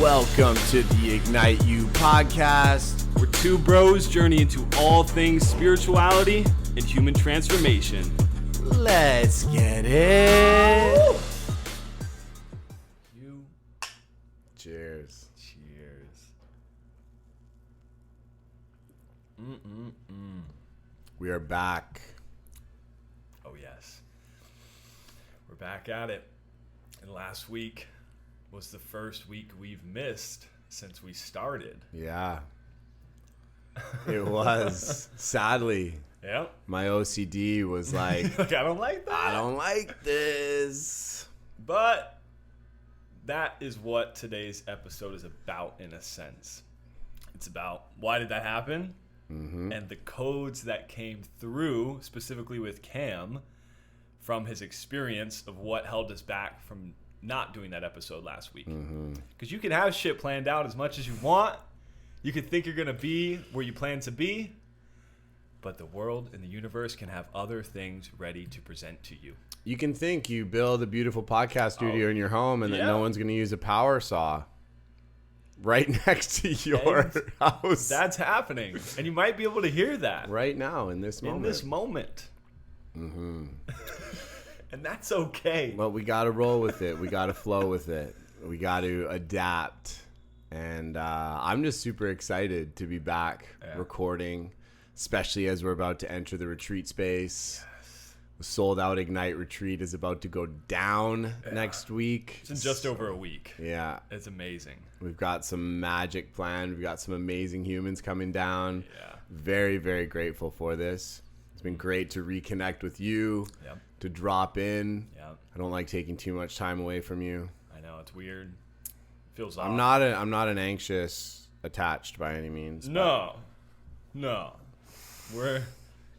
Welcome to the Ignite You podcast. We're two bros journey into all things spirituality and human transformation. Let's get it. Cheers. Cheers. We are back. Oh, yes. We're back at it. And last week was the first week we've missed since we started. Yeah. It was. Sadly. Yep. My OCD was like, Like, I don't like that. I don't like this. But that is what today's episode is about, in a sense. It's about why did that happen? And the codes that came through, specifically with Cam, from his experience of what held us back from not doing that episode last week. Because you can have shit planned out as much as you want. You can think you're going to be where you plan to be. But the world and the universe can have other things ready to present to you. You can think you build a beautiful podcast studio in your home and that no one's going to use a power saw right next to your house. That's happening. And you might be able to hear that. Right now, in this moment. In this moment. And that's okay. But we got to roll with it. We got to flow with it. We got to adapt. And I'm just super excited to be back recording, especially as we're about to enter the retreat space. The sold out Ignite retreat is about to go down next week. It's in just over a week. Yeah. It's amazing. We've got some magic planned. We've got some amazing humans coming down. Yeah. Very, very grateful for this. It's been great to reconnect with you, to drop in. I don't like taking too much time away from you. I know, it's weird. Feels off. I'm not an anxious attached by any means. No. We're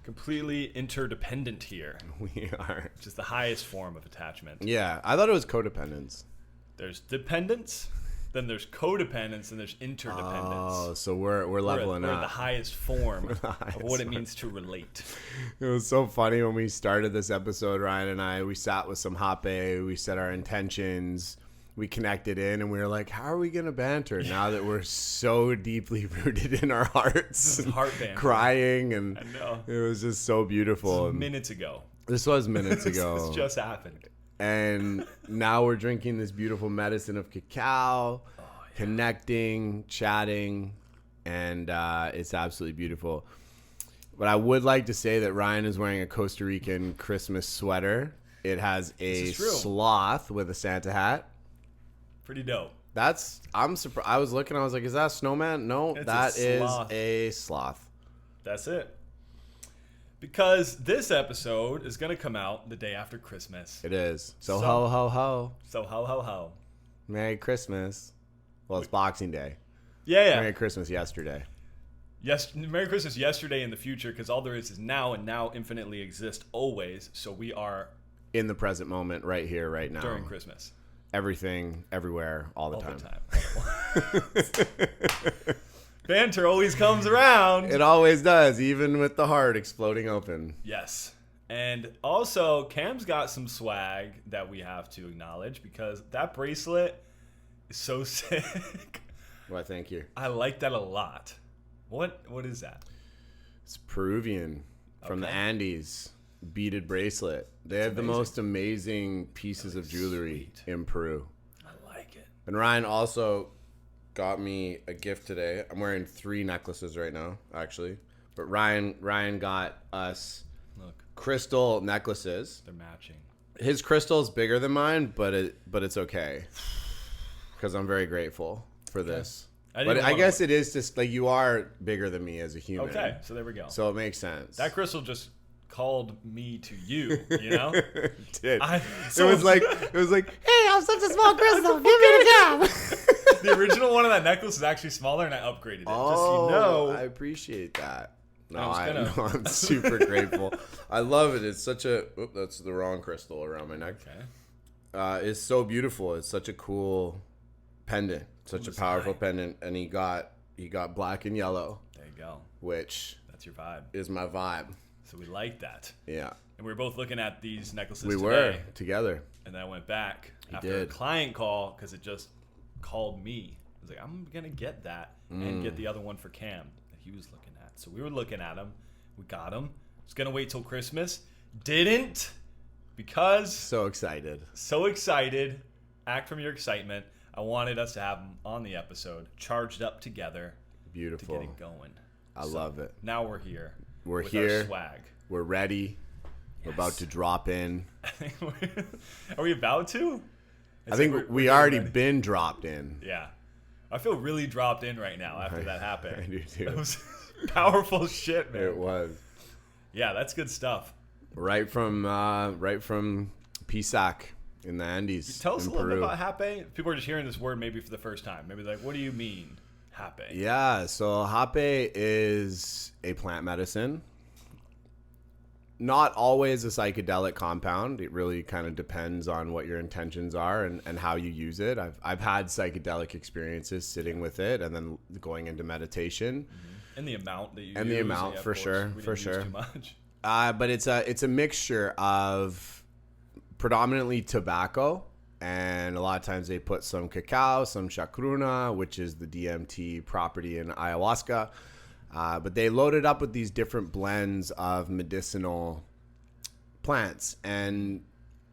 completely interdependent here. We are. Which is the highest form of attachment. Yeah, I thought it was codependence. There's dependence, then there's codependence, and there's interdependence. Oh, so we're leveling up. We're the highest form of what it means to relate. It was so funny when we started this episode, Ryan and I, we sat with some hape, we set our intentions, we connected in, and we were like, how are we going to banter now that we're so deeply rooted in our hearts? This is heart banter. Crying, and I know. It was just so beautiful. Minutes ago. This was minutes ago. This just happened. And now we're drinking this beautiful medicine of cacao, connecting, chatting, and it's absolutely beautiful. But I would like to say that Ryan is wearing a Costa Rican Christmas sweater. It has a sloth with a Santa hat. Pretty dope. I'm surprised. I was looking, I was like, is that a snowman? No, that is a sloth. That's it. Because this episode is going to come out the day after Christmas. It is. So ho, ho, ho. So ho, ho, ho. Merry Christmas. Well, it's Boxing Day. Yeah. Merry Christmas yesterday. Yes, Merry Christmas yesterday in the future, because all there is now, and now infinitely exists always. So we are in the present moment, right here, right now. During Christmas. Everything, everywhere, all the time. Banter always comes around. It always does, even with the heart exploding open. Yes. And also, Cam's got some swag that we have to acknowledge, because that bracelet is so sick. Well, thank you. I like that a lot. What is that? It's Peruvian from the Andes. Beaded bracelet. They have the most amazing pieces of jewelry in Peru. I like it. And Ryan also got me a gift today. I'm wearing 3 necklaces right now, actually. But Ryan got us crystal necklaces. They're matching. His crystal's bigger than mine, but it's okay. Because I'm very grateful for this. But I guess it is just like you are bigger than me as a human. Okay, so there we go. So it makes sense. That crystal just called me to you, you know? It did. So it was like, hey, I'm such a small crystal. Give me the job. The original one of that necklace is actually smaller, and I upgraded it. Oh, just so you know. I appreciate that. No, I'm super grateful. I love it. It's such a... Oop, that's the wrong crystal around my neck. Okay. It's so beautiful. It's such a cool pendant. Such a powerful pendant. And he got black and yellow. There you go. Which... That's your vibe. Is my vibe. So we like that. Yeah. And we were both looking at these necklaces today. We were together. And then I went back after a client call because it just called me. was like, I'm going to get that and get the other one for Cam that he was looking at. So we were looking at him. We got him. Was going to wait till Christmas. Didn't, because... So excited. So excited. Act from your excitement. I wanted us to have him on the episode, charged up together. Beautiful. To get it going. I love it. Now we're here. We're with here. Our swag. We're ready. We're about to drop in. Are we about to? I think we already been dropped in. Yeah. I feel really dropped in right now after that happened. I do too. That was powerful shit, man. It was. Yeah, that's good stuff. Right from Pisac in the Andes. Tell us a little Peru. bit about Hape. People are just hearing this word maybe for the first time. Maybe like, what do you mean, Hape? Yeah, so Hape is a plant medicine. Not always a psychedelic compound. It really kind of depends on what your intentions are and how you use it. I've had psychedelic experiences sitting with it and then going into meditation. And the amount that you and use. the amount, yeah, for sure, we for didn't use sure. Too much. But it's a mixture of predominantly tobacco, and a lot of times they put some cacao, some chacruna, which is the DMT property in ayahuasca. But they load it up with these different blends of medicinal plants. And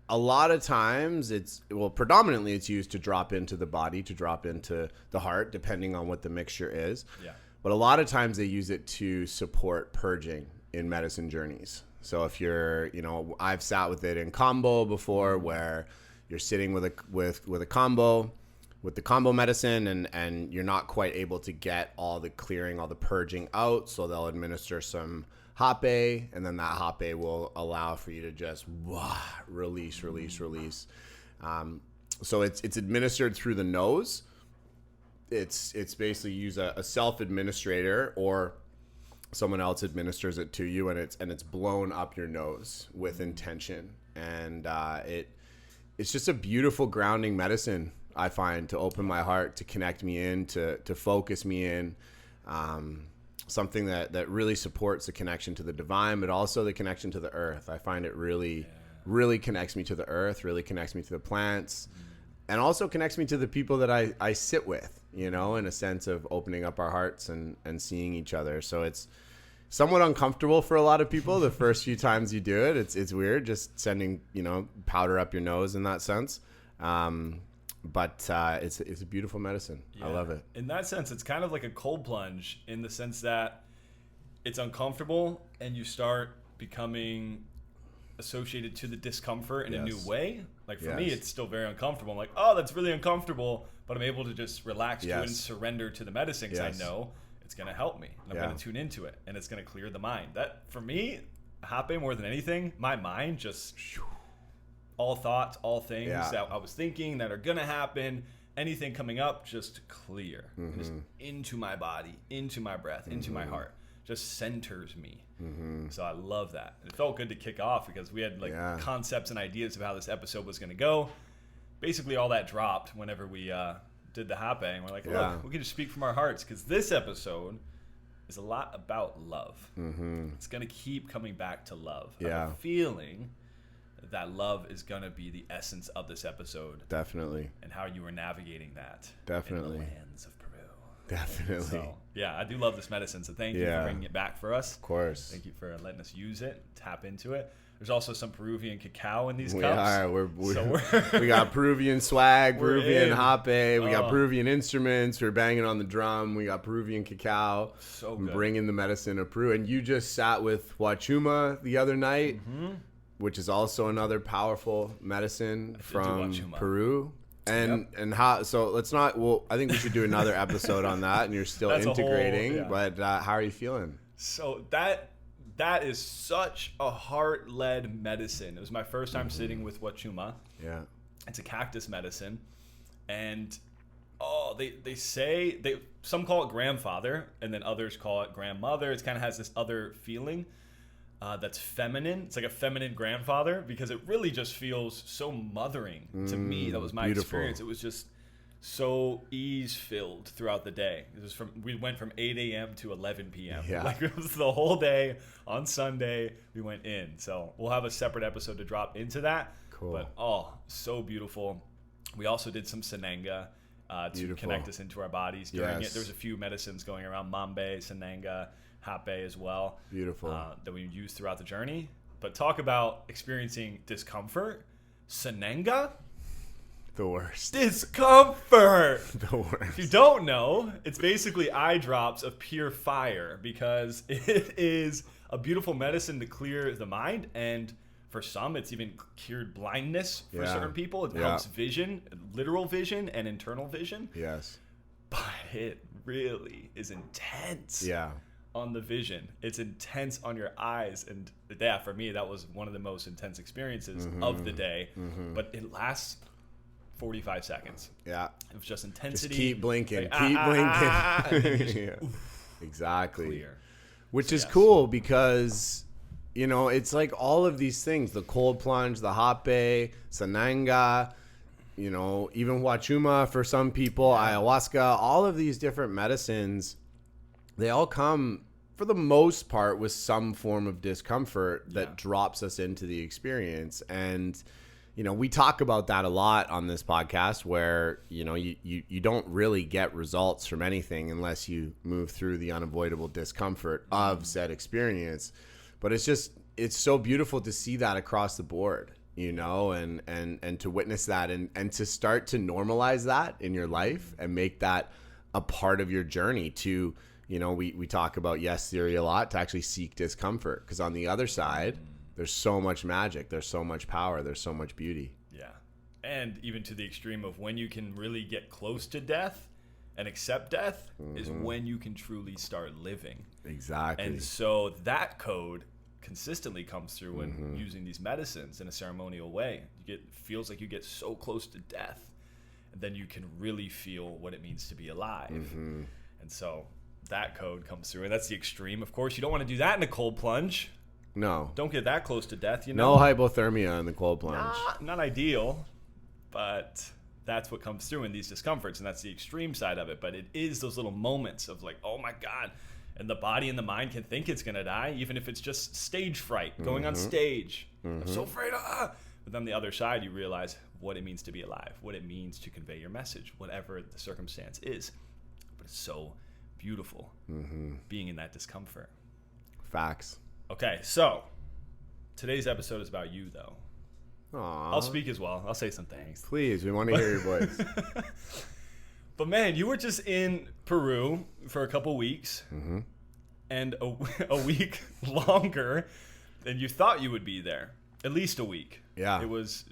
a lot of times predominantly it's used to drop into the body, to drop into the heart, depending on what the mixture is. Yeah. But a lot of times they use it to support purging in medicine journeys. So if you're, I've sat with it in combo before, where you're sitting with a combo, with the combo medicine, and you're not quite able to get all the clearing, all the purging out. So they'll administer some Hape, and then that Hape will allow for you to just release. So it's administered through the nose. It's basically use a self-administrator, or someone else administers it to you, and it's blown up your nose with intention. And it's just a beautiful grounding medicine, I find, to open my heart, to connect me in, to focus me in. Something that really supports the connection to the divine, but also the connection to the earth. I find it really connects me to the earth, really connects me to the plants, and also connects me to the people that I sit with, in a sense of opening up our hearts and seeing each other. So it's somewhat uncomfortable for a lot of people the first few times you do it. It's weird just sending, powder up your nose in that sense. But it's a beautiful medicine. Yeah. I love it. In that sense, it's kind of like a cold plunge, in the sense that it's uncomfortable and you start becoming associated to the discomfort in a new way. Like for me, it's still very uncomfortable. I'm like, oh, that's really uncomfortable, but I'm able to just relax to it and surrender to the medicine, because I know it's going to help me and I'm going to tune into it and it's going to clear the mind. That, for me, Hape, more than anything, my mind just... all thoughts, all things that I was thinking that are going to happen, anything coming up, just clear. Just into my body, into my breath, into my heart. Just centers me. So I love that. It felt good to kick off, because we had concepts and ideas of how this episode was going to go. Basically, all that dropped whenever we did the Hape. And we're like, look, we can just speak from our hearts, because this episode is a lot about love. It's going to keep coming back to love. I have a feeling that love is going to be the essence of this episode. Definitely. And how you were navigating that. Definitely. In the lands of Peru. Definitely. So, yeah, I do love this medicine. So thank you for bringing it back for us. Of course. Thank you for letting us use it, tap into it. There's also some Peruvian cacao in these we cups. We got Peruvian swag, Peruvian Hape. We got Peruvian instruments. We're banging on the drum. We got Peruvian cacao. So good. Bringing the medicine of Peru. And you just sat with Huachuma the other night. Which is also another powerful medicine from Peru. And how, so let's not, I think we should do another episode on that, and you're still integrating, but how are you feeling? So that is such a heart-led medicine. It was my first time sitting with Huachuma. Yeah. It's a cactus medicine. And they say, some call it grandfather, and then others call it grandmother. It kind of has this other feeling. That's feminine. It's like a feminine grandfather, because it really just feels so mothering to me. That was my experience. It was just so ease-filled throughout the day. We went from 8 a.m. to 11 p.m. Yeah. Like, it was the whole day. On Sunday, we went in. So we'll have a separate episode to drop into that. Cool. But, so beautiful. We also did some Sananga. to connect us into our bodies during it. Yes. There's a few medicines going around, Mambe, Sananga, Hape as well. Beautiful. That we use throughout the journey. But talk about experiencing discomfort. Sananga? The worst. Discomfort! The worst. If you don't know, it's basically eye drops of pure fire because it is a beautiful medicine to clear the mind, and for some it's even cured blindness for certain people. It helps vision, literal vision and internal vision. Yes. But it really is intense on the vision. It's intense on your eyes, and for me that was one of the most intense experiences of the day. But it lasts 45 seconds. Yeah. It was just intensity. Just keep blinking. Like, keep blinking. Exactly. Clear. Which is cool because, you know, it's like all of these things, the cold plunge, the hape, sananga, you know, even huachuma for some people, ayahuasca, all of these different medicines, they all come for the most part with some form of discomfort that drops us into the experience. And, you know, we talk about that a lot on this podcast where, you know, you don't really get results from anything unless you move through the unavoidable discomfort of said experience. But it's so beautiful to see that across the board, you know, and to witness that and to start to normalize that in your life and make that a part of your journey to, you know, we talk about yes theory a lot, to actually seek discomfort, because on the other side, there's so much magic, there's so much power, there's so much beauty. Yeah. And even to the extreme of when you can really get close to death and accept death is when you can truly start living. Exactly. And so that code consistently comes through when using these medicines in a ceremonial way. Feels like you get so close to death, and then you can really feel what it means to be alive. And so that code comes through, and that's the extreme. Of course, you don't want to do that in a cold plunge. No. Don't get that close to death, you know? No hypothermia in the cold plunge. Not ideal, but that's what comes through in these discomforts, and that's the extreme side of it. But it is those little moments of like, oh my God. And the body and the mind can think it's going to die, even if it's just stage fright, going on stage. I'm so afraid. But then the other side, you realize what it means to be alive, what it means to convey your message, whatever the circumstance is. But it's so beautiful being in that discomfort. Facts. Okay, so today's episode is about you, though. Aww. I'll speak as well. I'll say some things. Please, we want to hear your voice. But man, you were just in Peru for a couple weeks, and a week longer than you thought you would be there. At least a week. Yeah. It was.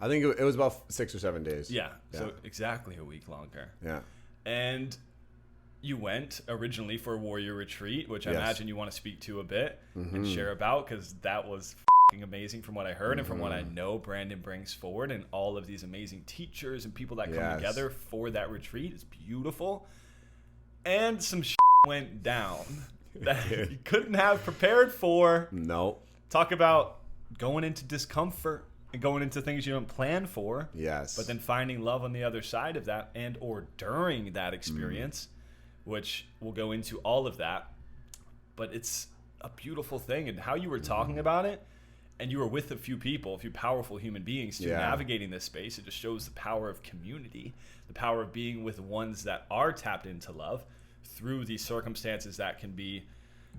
I think it was about 6 or 7 days. Yeah. So exactly a week longer. Yeah. And you went originally for a warrior retreat, which I imagine you want to speak to a bit and share about, because that was amazing from what I heard and from what I know Brandon brings forward, and all of these amazing teachers and people that come together for that retreat. It's beautiful. And some went down that you couldn't have prepared for. No. Talk about going into discomfort and going into things you don't plan for. Yes. But then finding love on the other side of that, and or during that experience, which we'll go into all of that. But it's a beautiful thing, and how you were talking about it, and you were with a few people, a few powerful human beings too, navigating this space. It just shows the power of community, the power of being with ones that are tapped into love through these circumstances that can be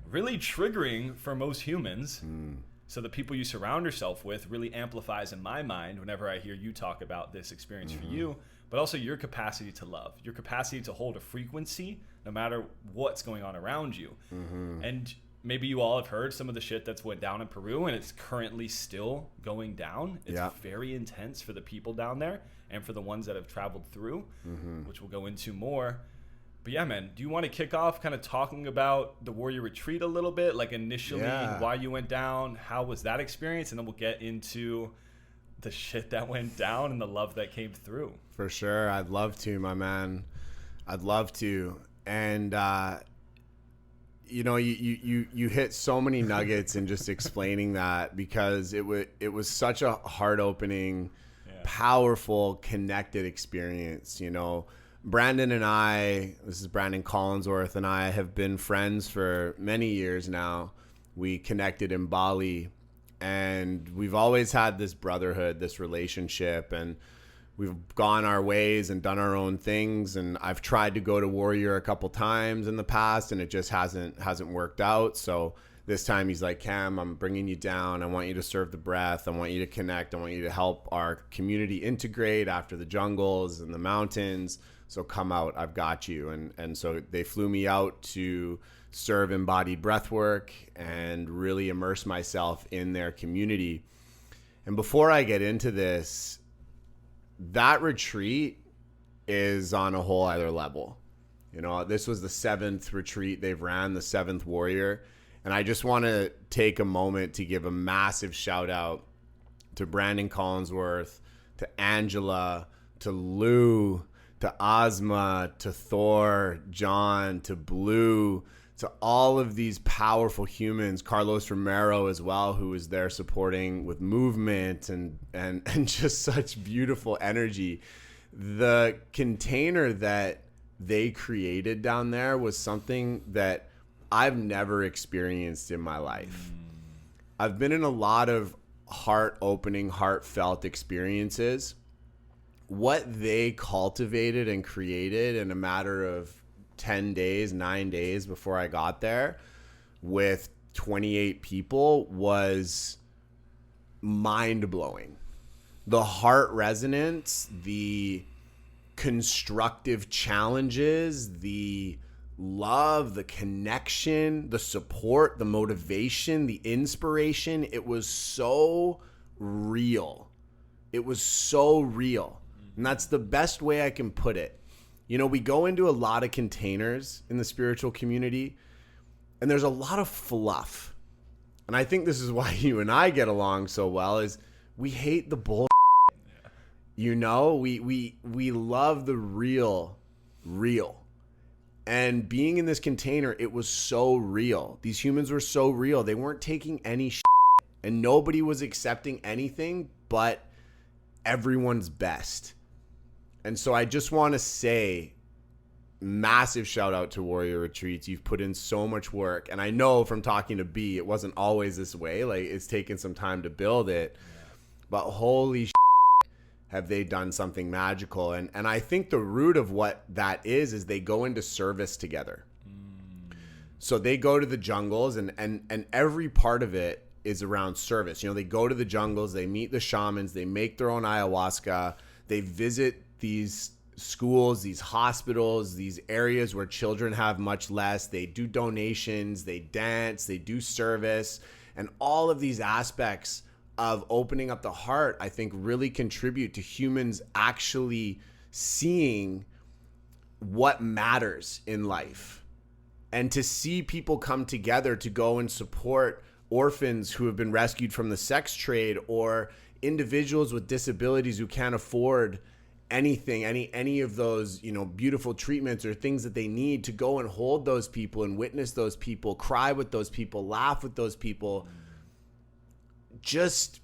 really triggering for most humans. So the people you surround yourself with really amplifies in my mind whenever I hear you talk about this experience for you, but also your capacity to love, your capacity to hold a frequency no matter what's going on around you. And maybe you all have heard some of the shit that's went down in Peru, and it's currently still going down. It's very intense for the people down there and for the ones that have traveled through, which we'll go into more. But yeah, man, do you want to kick off kind of talking about the warrior retreat a little bit? Like initially, why you went down, how was that experience? And then we'll get into the shit that went down and the love that came through. For sure. I'd love to, my man. I'd love to. And, you know, you hit so many nuggets in just explaining that, because it was such a heart-opening, powerful, connected experience. You know, Brandon and I, this is Brandon Collinsworth, and I have been friends for many years now. We connected in Bali, and we've always had this brotherhood, this relationship, and we've gone our ways and done our own things. And I've tried to go to Warrior a couple times in the past, and it just hasn't worked out. So this time he's like, Cam, I'm bringing you down. I want you to serve the breath. I want you to connect. I want you to help our community integrate after the jungles and the mountains. So come out, I've got you. And so they flew me out to serve embodied breath work and really immerse myself in their community. And before I get into this, that retreat is on a whole other level. You know, this was the 7th retreat they've ran, the 7th Warrior. And I just want to take a moment to give a massive shout out to Brandon Collinsworth, to Angela, to Lou, to Ozma, to Thor, John, to Blue, to all of these powerful humans, Carlos Romero as well, who was there supporting with movement and just such beautiful energy. The container that they created down there was something that I've never experienced in my life. I've been in a lot of heart-opening, heartfelt experiences. What they cultivated and created in a matter of 10 days, 9 days before I got there with 28 people was mind-blowing. The heart resonance, the constructive challenges, the love, the connection, the support, the motivation, the inspiration, it was so real. It was so real. And that's the best way I can put it. You know, we go into a lot of containers in the spiritual community, and there's a lot of fluff. And I think this is why you and I get along so well, is we hate the bull. Yeah. You know, we love the real. And being in this container, it was so real. These humans were so real. They weren't taking any shit, and nobody was accepting anything but everyone's best. And so I just want to say, massive shout out to Warrior Retreats. You've put in so much work. And I know from talking to B, it wasn't always this way. Like, it's taken some time to build it. But holy shit, have they done something magical. And I think the root of what that is they go into service together. So they go to the jungles, and every part of it is around service. You know, they go to the jungles, they meet the shamans, they make their own ayahuasca, they visit these schools, these hospitals, these areas where children have much less. They do donations, they dance, they do service, and all of these aspects of opening up the heart, I think, really contribute to humans actually seeing what matters in life. And to see people come together to go and support orphans who have been rescued from the sex trade, or individuals with disabilities who can't afford anything, any of those, you know, beautiful treatments or things that they need, to go and hold those people and witness those people, cry with those people, laugh with those people, just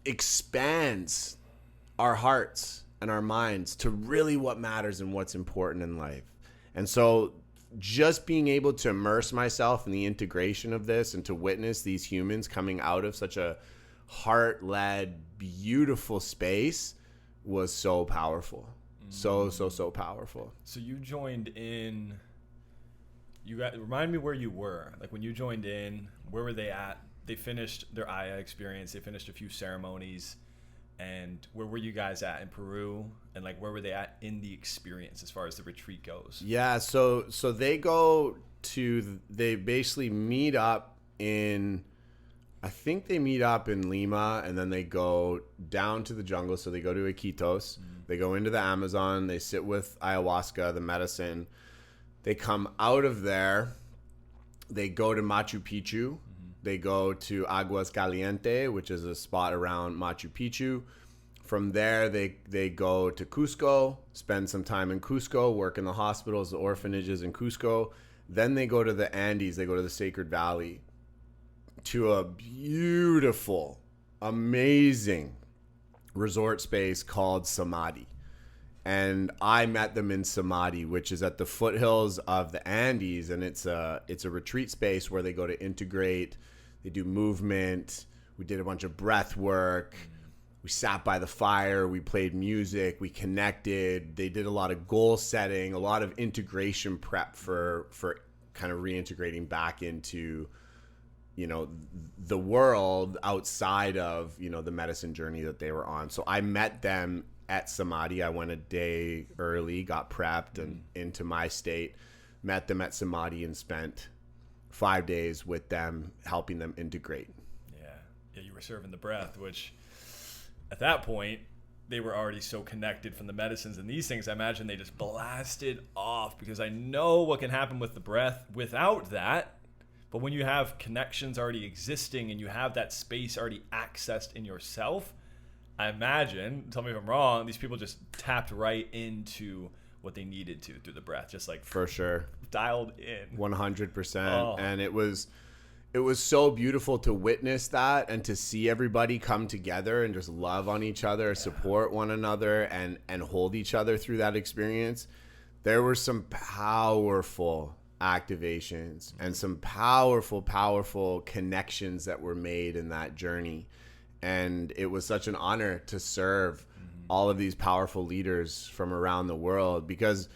expands our hearts and our minds to really what matters and what's important in life. And so just being able to immerse myself in the integration of this and to witness these humans coming out of such a heart-led, beautiful space was so powerful. So powerful. So you joined in, remind me where you were. Like, when you joined in, where were they at? They finished their Aya experience. They finished a few ceremonies. And where were you guys at in Peru? And like, where were they at in the experience as far as the retreat goes? Yeah, so they basically meet up in, I think they meet up in Lima, and then they go down to the jungle. So they go to Iquitos. They go into the Amazon. They sit with ayahuasca, the medicine. They come out of there. They go to Machu Picchu. They go to Aguas Caliente, which is a spot around Machu Picchu. From there, they go to Cusco, spend some time in Cusco, work in the hospitals, the orphanages in Cusco. Then they go to the Andes. They go to the Sacred Valley, to a beautiful, amazing resort space called Samadhi. And I met them in Samadhi, which is at the foothills of the Andes, and it's a retreat space where they go to integrate. They do movement. We did a bunch of breath work. we sat by the fire, we played music, we connected. They did a lot of goal setting, a lot of integration prep for kind of reintegrating back into, you know, the world outside of, you know, the medicine journey that they were on. So I met them at Samadhi. I went a day early, got prepped and into my state, met them at Samadhi and spent 5 days with them, helping them integrate. Yeah, you were serving the breath, which at that point, they were already so connected from the medicines and these things. I imagine they just blasted off, because I know what can happen with the breath without that. But when you have connections already existing and you have that space already accessed in yourself, I imagine, tell me if I'm wrong, these people just tapped right into what they needed to through the breath, just like for sure, dialed in 100%. Oh. And it was so beautiful to witness that and to see everybody come together and just love on each other, support one another, and hold each other through that experience. There were some powerful activations and some powerful connections that were made in that journey. And it was such an honor to serve all of these powerful leaders from around the world, because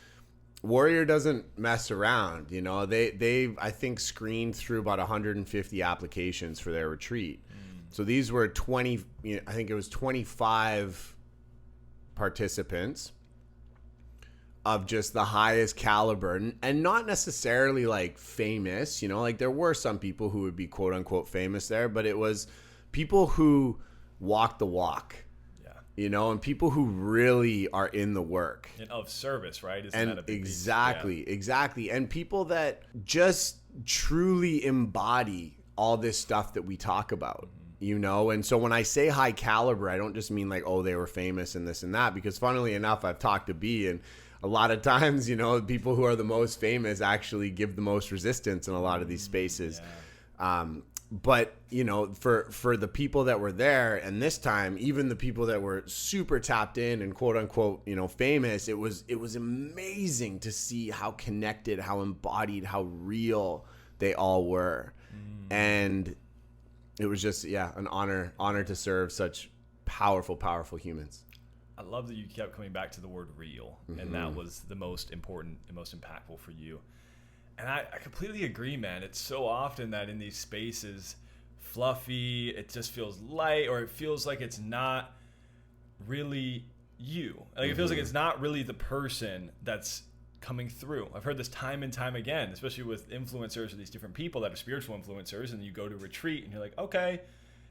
Warrior doesn't mess around. You know, they I think screened through about 150 applications for their retreat. So these were 20, you know, I think it was 25 participants of just the highest caliber, and not necessarily like famous, you know, like there were some people who would be quote unquote famous there, but it was people who walk the walk. You know, and people who really are in the work. And of service, right? Isn't and that a big exactly. And people that just truly embody all this stuff that we talk about, you know? And so when I say high caliber, I don't just mean like, oh, they were famous and this and that, because funnily enough, I've talked to B, and a lot of times, you know, people who are the most famous actually give the most resistance in a lot of these spaces. But, you know, for the people that were there, and this time, even the people that were super tapped in and quote unquote, you know, famous, it was amazing to see how connected, how embodied, how real they all were. And it was just, an honor to serve such powerful humans. I love that you kept coming back to the word real, and that was the most important and most impactful for you. And I completely agree, man. It's so often that in these spaces, fluffy, it just feels light, or it feels like it's not really you. Like it feels like it's not really the person that's coming through. I've heard this time and time again, especially with influencers or these different people that are spiritual influencers, and you go to a retreat and you're like, okay,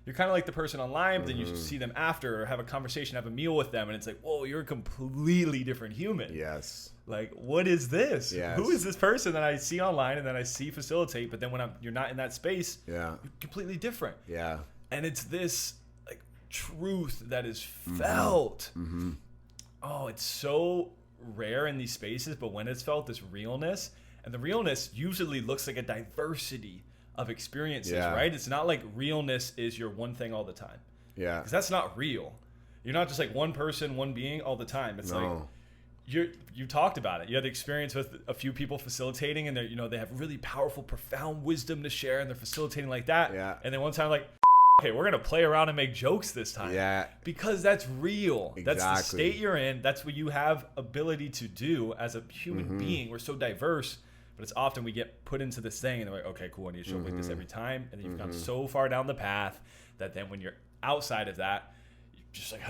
you're kind of like the person online, but then you see them after, or have a conversation, have a meal with them, and it's like, whoa, you're a completely different human. Yes. Like, what is this? Yes. Who is this person that I see online and then I see facilitate, but then when you're not in that space, you're completely different. Yeah. And it's this like truth that is felt. Oh, it's so rare in these spaces, but when it's felt, this realness, and the realness usually looks like a diversity of experiences, right? It's not like realness is your one thing all the time. Yeah. Because that's not real. You're not just like one person, one being all the time. It's like you talked about it. You had the experience with a few people facilitating, and they have really powerful, profound wisdom to share, and they're facilitating like that. Yeah. And then one time, like, okay, we're gonna play around and make jokes this time. Yeah. Because that's real. Exactly. That's the state you're in. That's what you have ability to do as a human being. We're so diverse, but it's often we get put into this thing, and they're like, okay, cool, I need to show up like this every time, and then you've gone so far down the path that then when you're outside of that, you're just like,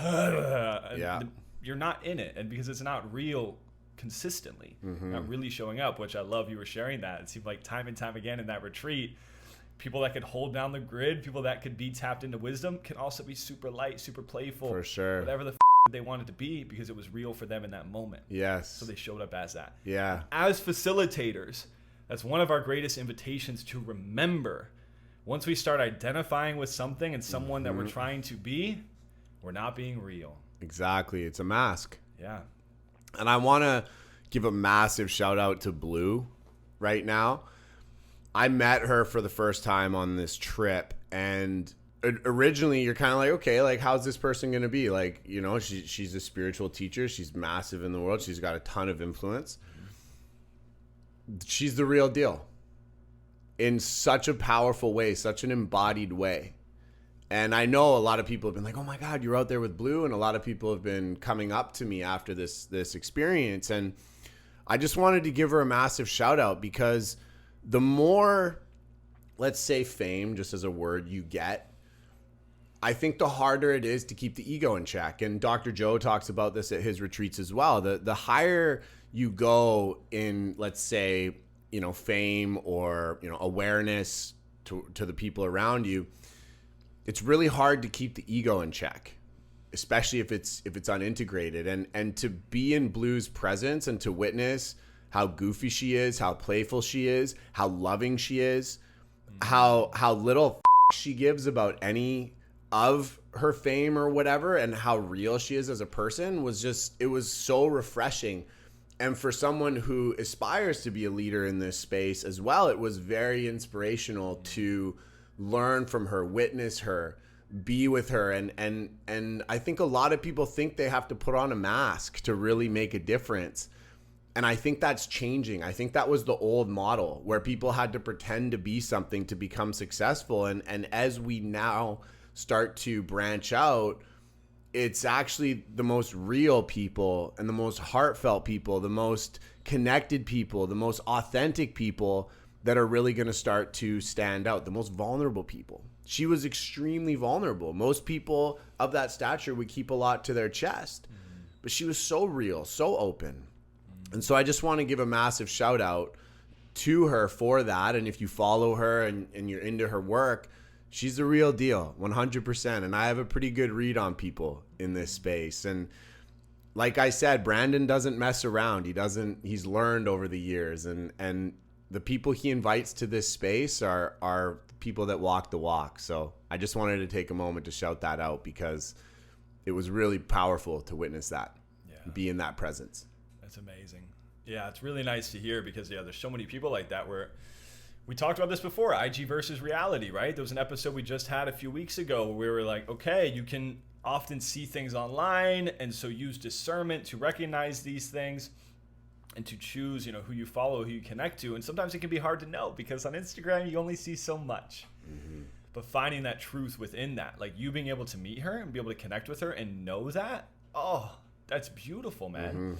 you're not in it, and because it's not real consistently, not really showing up, which I love you were sharing that. It seemed like time and time again in that retreat, people that could hold down the grid, people that could be tapped into wisdom, can also be super light, super playful. For sure. Whatever the they wanted to be, because it was real for them in that moment. Yes. So they showed up as that. Yeah. As facilitators, that's one of our greatest invitations to remember. Once we start identifying with something and someone that we're trying to be, we're not being real. Exactly. It's a mask. Yeah. And I want to give a massive shout out to Blue right now. I met her for the first time on this trip, and originally you're kind of like, okay, like, how's this person going to be? Like, she's a spiritual teacher. She's massive in the world. She's got a ton of influence. She's the real deal in such a powerful way, such an embodied way. And I know a lot of people have been like, oh my God, you're out there with Blue. And a lot of people have been coming up to me after this experience. And I just wanted to give her a massive shout out, because the more, let's say, fame, just as a word, you get, I think the harder it is to keep the ego in check. And Dr. Joe talks about this at his retreats as well. The higher you go in, let's say, fame or, awareness to the people around you, it's really hard to keep the ego in check, especially if it's unintegrated. And to be in Blue's presence and to witness how goofy she is, how playful she is, how loving she is, how little she gives about any of her fame or whatever, and how real she is as a person it was so refreshing. And for someone who aspires to be a leader in this space as well, it was very inspirational to learn from her, witness her, be with her. And I think a lot of people think they have to put on a mask to really make a difference. And I think that's changing. I think that was the old model where people had to pretend to be something to become successful. And as we now start to branch out, it's actually the most real people and the most heartfelt people, the most connected people, the most authentic people that are really going to start to stand out, the most vulnerable people. She was extremely vulnerable. Most people of that stature would keep a lot to their chest, but she was so real, so open. And so I just want to give a massive shout out to her for that. And if you follow her and you're into her work, she's the real deal, 100%. And I have a pretty good read on people in this space. And like I said, Brandon doesn't mess around. He's learned over the years. And the people he invites to this space are people that walk the walk. So I just wanted to take a moment to shout that out, because it was really powerful to witness that, be in that presence. That's amazing. Yeah, it's really nice to hear, because there's so many people like that where we talked about this before, IG versus reality, right? There was an episode we just had a few weeks ago where we were like, okay, you can often see things online, and so use discernment to recognize these things and to choose, who you follow, who you connect to. And sometimes it can be hard to know, because on Instagram, you only see so much. Mm-hmm. But finding that truth within that, like you being able to meet her and be able to connect with her and know that, oh, that's beautiful, man. Mm-hmm.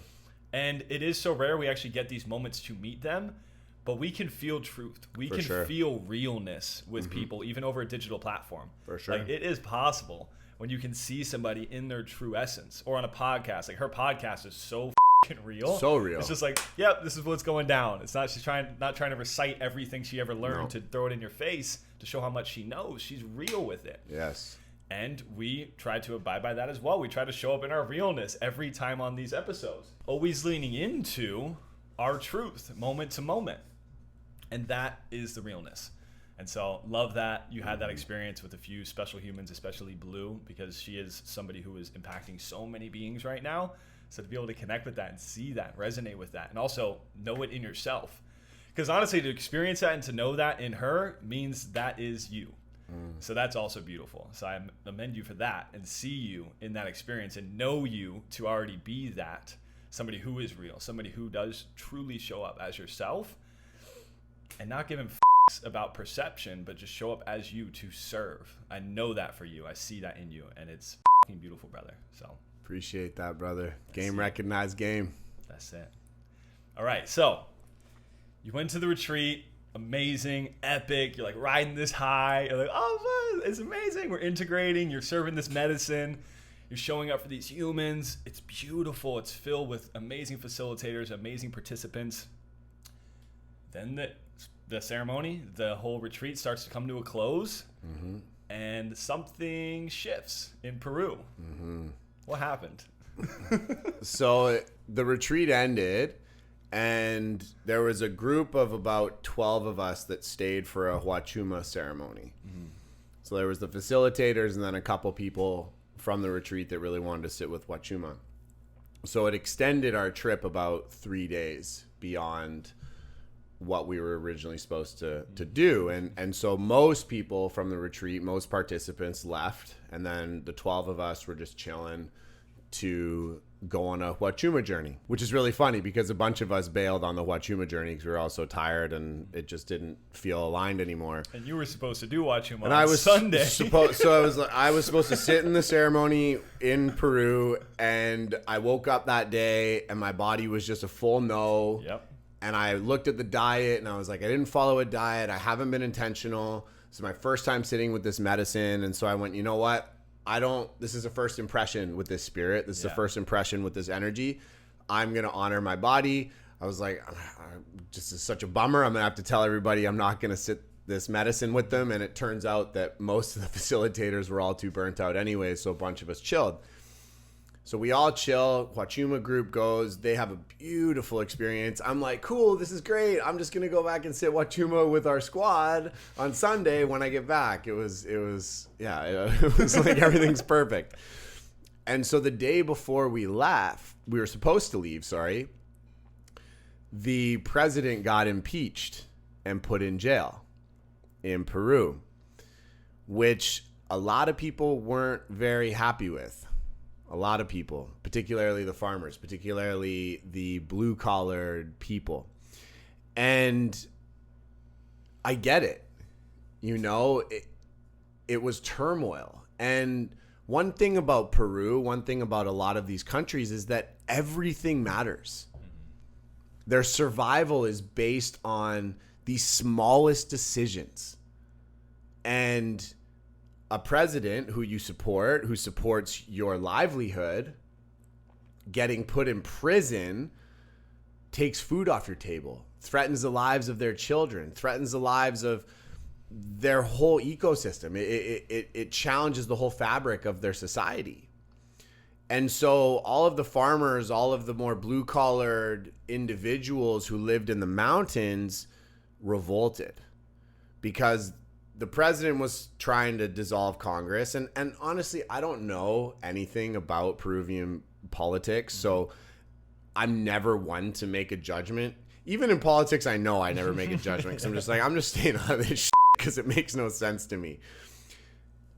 And it is so rare we actually get these moments to meet them, but we can feel truth. We can feel realness with people, even over a digital platform. For sure. Like, it is possible when you can see somebody in their true essence, or on a podcast. Like, her podcast is so real. So real. It's just like, yep, this is what's going down. It's not, she's not trying to recite everything she ever learned to throw it in your face to show how much she knows. She's real with it. Yes. And we try to abide by that as well. We try to show up in our realness every time on these episodes, always leaning into our truth moment to moment. And that is the realness. And so love that you had that experience with a few special humans, especially Blue, because she is somebody who is impacting so many beings right now. So to be able to connect with that and see that, resonate with that, and also know it in yourself. Because honestly, to experience that and to know that in her means that is you. So that's also beautiful. So I commend you for that, and see you in that experience and know you to already be that. Somebody who is real, somebody who does truly show up as yourself and not give him about perception, but just show up as you to serve. I know that for you. I see that in you, and it's beautiful, brother. So appreciate that, brother. Game recognized game. That's it. All right. So you went to the retreat. Amazing, epic. You're like riding this high. You're like, oh, it's amazing. We're integrating. You're serving this medicine. You're showing up for these humans. It's beautiful. It's filled with amazing facilitators, amazing participants. Then the ceremony, the whole retreat starts to come to a close, and something shifts in Peru. What happened? So the retreat ended, and there was a group of about 12 of us that stayed for a Huachuma ceremony. So there was the facilitators and then a couple people from the retreat that really wanted to sit with Huachuma. So it extended our trip about 3 days beyond what we were originally supposed to do. And so most people from the retreat, most participants left, and then the 12 of us were just chilling to go on a Huachuma journey, which is really funny because a bunch of us bailed on the Huachuma journey because we were all so tired and it just didn't feel aligned anymore. And you were supposed to do Huachuma and on I was Sunday. I was supposed to sit in the ceremony in Peru, and I woke up that day and my body was just a full no. Yep. And I looked at the diet and I was like, I didn't follow a diet. I haven't been intentional. This is my first time sitting with this medicine. And so I went, you know what? This is a first impression with this spirit. This is a first impression with this energy. I'm going to honor my body. I was like, just is such a bummer. I'm going to have to tell everybody I'm not going to sit this medicine with them. And it turns out that most of the facilitators were all too burnt out anyway. So a bunch of us chilled. So we all chill. Huachuma group goes. They have a beautiful experience. I'm like, cool, this is great. I'm just gonna go back and sit Huachuma with our squad on Sunday when I get back. It was like everything's perfect. And so the day before we were supposed to leave, the president got impeached and put in jail in Peru, which a lot of people weren't very happy with. A lot of people, particularly the farmers, particularly the blue-collared people. And I get it. It was turmoil. And one thing about Peru, one thing about a lot of these countries is that everything matters. Their survival is based on the smallest decisions. And a president who you support, who supports your livelihood, getting put in prison, takes food off your table, threatens the lives of their children, threatens the lives of their whole ecosystem. It challenges the whole fabric of their society. And so all of the farmers, all of the more blue-collared individuals who lived in the mountains revolted because the president was trying to dissolve Congress. And honestly, I don't know anything about Peruvian politics, so I'm never one to make a judgment. Even in politics, I know I never make a judgment because I'm just staying out of this shit because it makes no sense to me.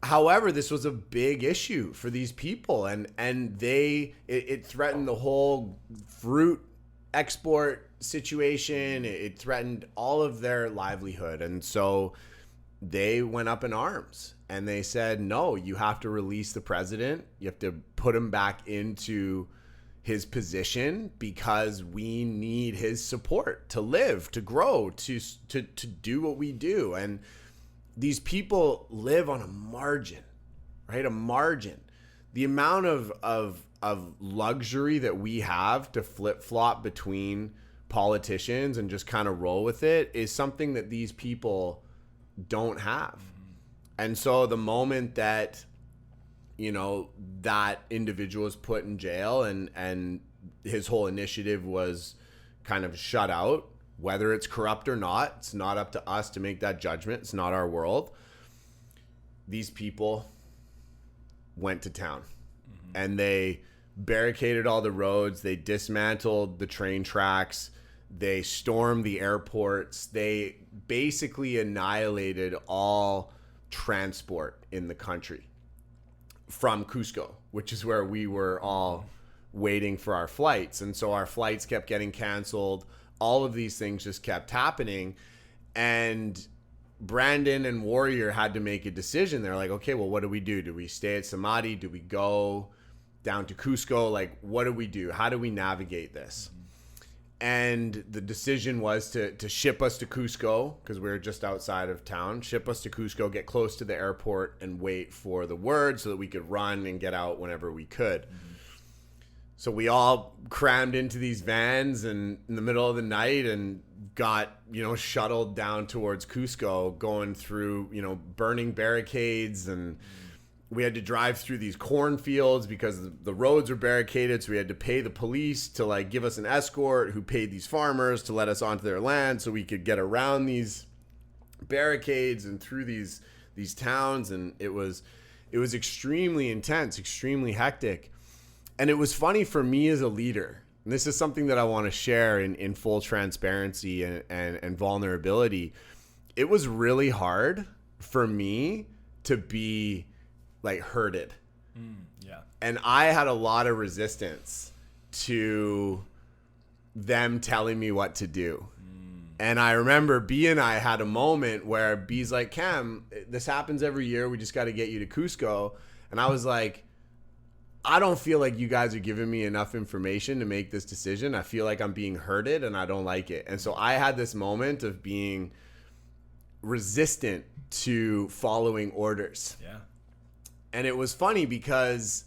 However, this was a big issue for these people, and it threatened the whole fruit export situation. It threatened all of their livelihood. And so they went up in arms and they said, no, you have to release the president. You have to put him back into his position because we need his support to live, to grow, to do what we do. And these people live on a margin, right? A margin. The amount of luxury that we have to flip-flop between politicians and just kind of roll with it is something that these people don't have. And so the moment that that individual was put in jail and his whole initiative was kind of shut out, whether it's corrupt or not, it's not up to us to make that judgment. It's not our world. These people went to town and they barricaded all the roads. They dismantled the train tracks. They stormed the airports. They basically annihilated all transport in the country from Cusco, which is where we were all waiting for our flights. And so our flights kept getting canceled. All of these things just kept happening. And Brandon and Warrior had to make a decision. They're like, okay, well, what do we do? Do we stay at Samadhi? Do we go down to Cusco? Like, what do we do? How do we navigate this? And the decision was to ship us to Cusco because we were just outside of town, ship us to Cusco, get close to the airport and wait for the word so that we could run and get out whenever we could. So we all crammed into these vans and in the middle of the night and got, shuttled down towards Cusco, going through, burning barricades, and we had to drive through these cornfields because the roads were barricaded. So we had to pay the police to give us an escort who paid these farmers to let us onto their land so we could get around these barricades and through these towns. And it was extremely intense, extremely hectic. And it was funny for me as a leader. And this is something that I want to share in full transparency and vulnerability. It was really hard for me to be herded, Yeah. And I had a lot of resistance to them telling me what to do. And I remember B and I had a moment where B's like, Cam, this happens every year. We just got to get you to Cusco. And I was like, I don't feel like you guys are giving me enough information to make this decision. I feel like I'm being herded and I don't like it. And so I had this moment of being resistant to following orders. Yeah. And it was funny because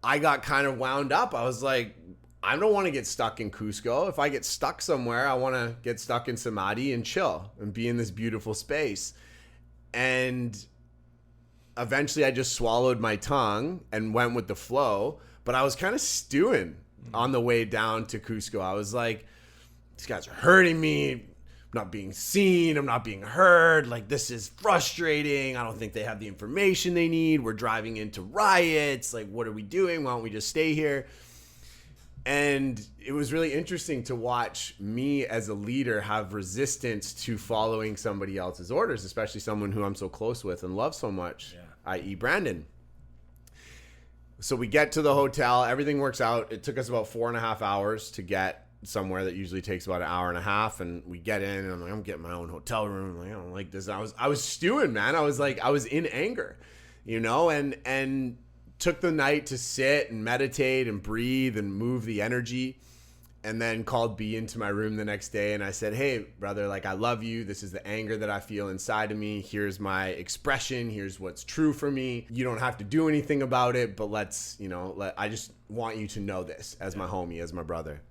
I got kind of wound up. I was like, I don't want to get stuck in Cusco. If I get stuck somewhere, I want to get stuck in Samadhi and chill and be in this beautiful space. And eventually I just swallowed my tongue and went with the flow. But I was kind of stewing on the way down to Cusco. I was like, these guys are hurting me. I'm not being seen. I'm not being heard. Like, this is frustrating. I don't think they have the information they need. We're driving into riots. Like, what are we doing? Why don't we just stay here? And it was really interesting to watch me as a leader have resistance to following somebody else's orders, especially someone who I'm so close with and love so much, i.e. Brandon. So we get to the hotel. Everything works out. It took us about 4.5 hours to get somewhere that usually takes about 1.5 hours. And we get in and I'm like, I'm getting my own hotel room. I'm like, I don't like this. I was stewing, man. I was in anger, and took the night to sit and meditate and breathe and move the energy, and then called B into my room the next day. And I said, hey, brother, like, I love you. This is the anger that I feel inside of me. Here's my expression. Here's what's true for me. You don't have to do anything about it, but I just want you to know this as my homie, as my brother.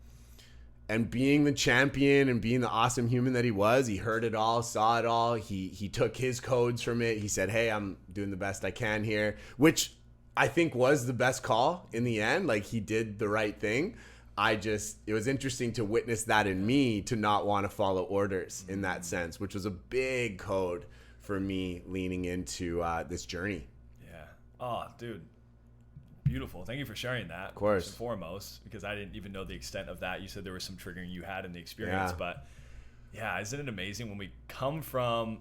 And being the champion and being the awesome human that he was, he heard it all, saw it all. He took his codes from it. He said, hey, I'm doing the best I can here, which I think was the best call in the end. Like, he did the right thing. It was interesting to witness that in me, to not want to follow orders in that sense, which was a big code for me leaning into this journey. Yeah. Oh, dude. Beautiful. Thank you for sharing that. Of course. First and foremost, because I didn't even know the extent of that. You said there was some triggering you had in the experience, but yeah, isn't it amazing when we come from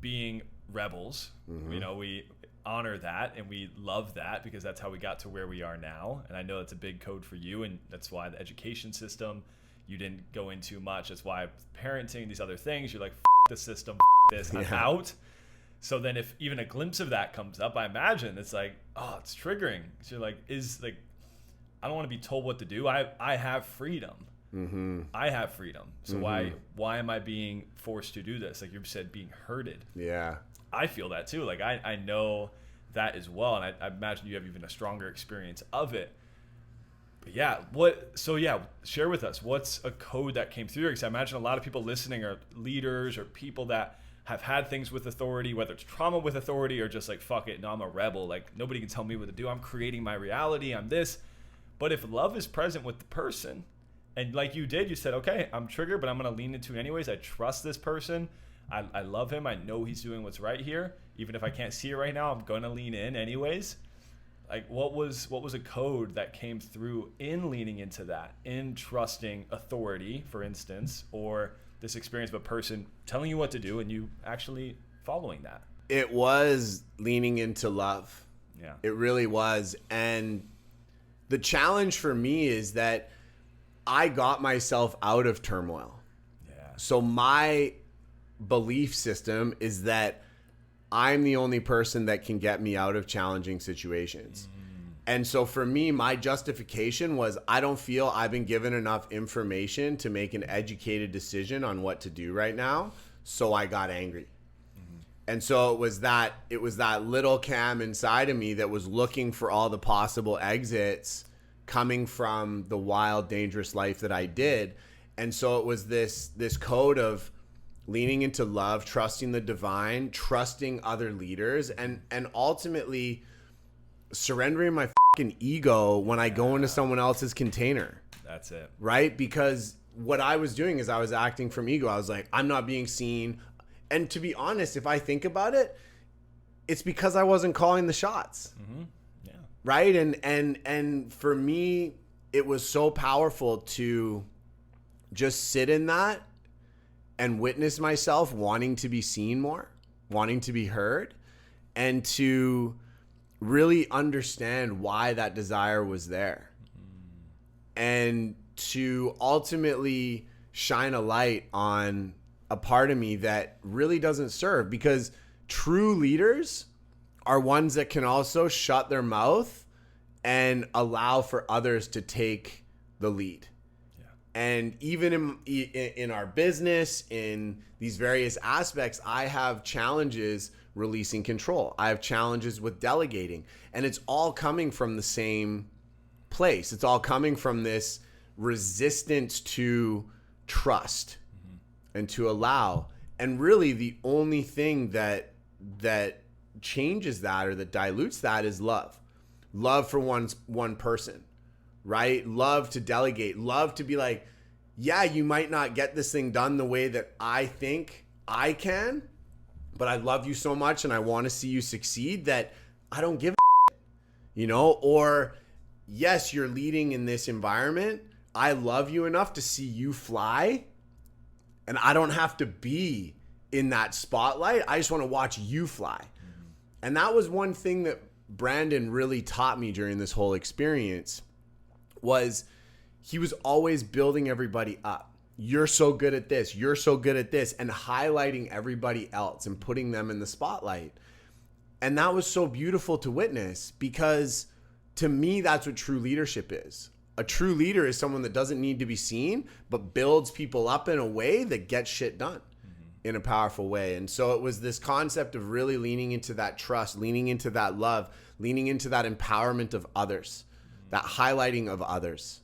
being rebels, we honor that and we love that because that's how we got to where we are now. And I know that's a big code for you, and that's why the education system you didn't go into much. That's why parenting, these other things, you're like, the system, this, I'm out. So then if even a glimpse of that comes up, I imagine it's like, oh, it's triggering. So you're like, I don't want to be told what to do. I have freedom. I have freedom. So why am I being forced to do this? Like you said, being herded. Yeah. I feel that too. Like I know that as well. And I imagine you have even a stronger experience of it. But yeah, share with us, what's a code that came through? Because I imagine a lot of people listening are leaders or people that have had things with authority, whether it's trauma with authority or just like, fuck it, no, I'm a rebel. Like nobody can tell me what to do. I'm creating my reality. I'm this. But if love is present with the person, and like you did, you said, okay, I'm triggered, but I'm going to lean into it anyways. I trust this person. I love him. I know he's doing what's right here. Even if I can't see it right now, I'm going to lean in anyways. Like what was a code that came through in leaning into that, in trusting authority, for instance, or this experience of a person telling you what to do and you actually following that? It was leaning into love. Yeah. It really was. And the challenge for me is that I got myself out of turmoil. Yeah. So my belief system is that I'm the only person that can get me out of challenging situations. And so for me, my justification was I don't feel I've been given enough information to make an educated decision on what to do right now. So I got angry. And so it was that little Cam inside of me that was looking for all the possible exits coming from the wild, dangerous life that I did. And so it was this code of leaning into love, trusting the divine, trusting other leaders, and ultimately surrendering my fucking ego when I go into someone else's container. That's it. Right? Because what I was doing is I was acting from ego. I was like, I'm not being seen. And to be honest, if I think about it, it's because I wasn't calling the shots. Mm-hmm. Yeah. Right? And for me, it was so powerful to just sit in that and witness myself wanting to be seen more, wanting to be heard, and to really understand why that desire was there, and to ultimately shine a light on a part of me that really doesn't serve, because true leaders are ones that can also shut their mouth and allow for others to take the lead. And even in our business, in these various aspects, I have challenges releasing control. I have challenges with delegating. And it's all coming from the same place. It's all coming from this resistance to trust and to allow. And really the only thing that changes that or that dilutes that is love. Love for one person. Right? Love to delegate, love to be like, yeah, you might not get this thing done the way that I think I can, but I love you so much and I want to see you succeed that I don't give a shit, you know? Or yes, you're leading in this environment. I love you enough to see you fly, and I don't have to be in that spotlight. I just want to watch you fly. And that was one thing that Brandon really taught me during this whole experience. Was he was always building everybody up. You're so good at this. You're so good at this. And highlighting everybody else and putting them in the spotlight. And that was so beautiful to witness, because to me, that's what true leadership is. A true leader is someone that doesn't need to be seen, but builds people up in a way that gets shit done in a powerful way. And so it was this concept of really leaning into that trust, leaning into that love, leaning into that empowerment of others. That highlighting of others.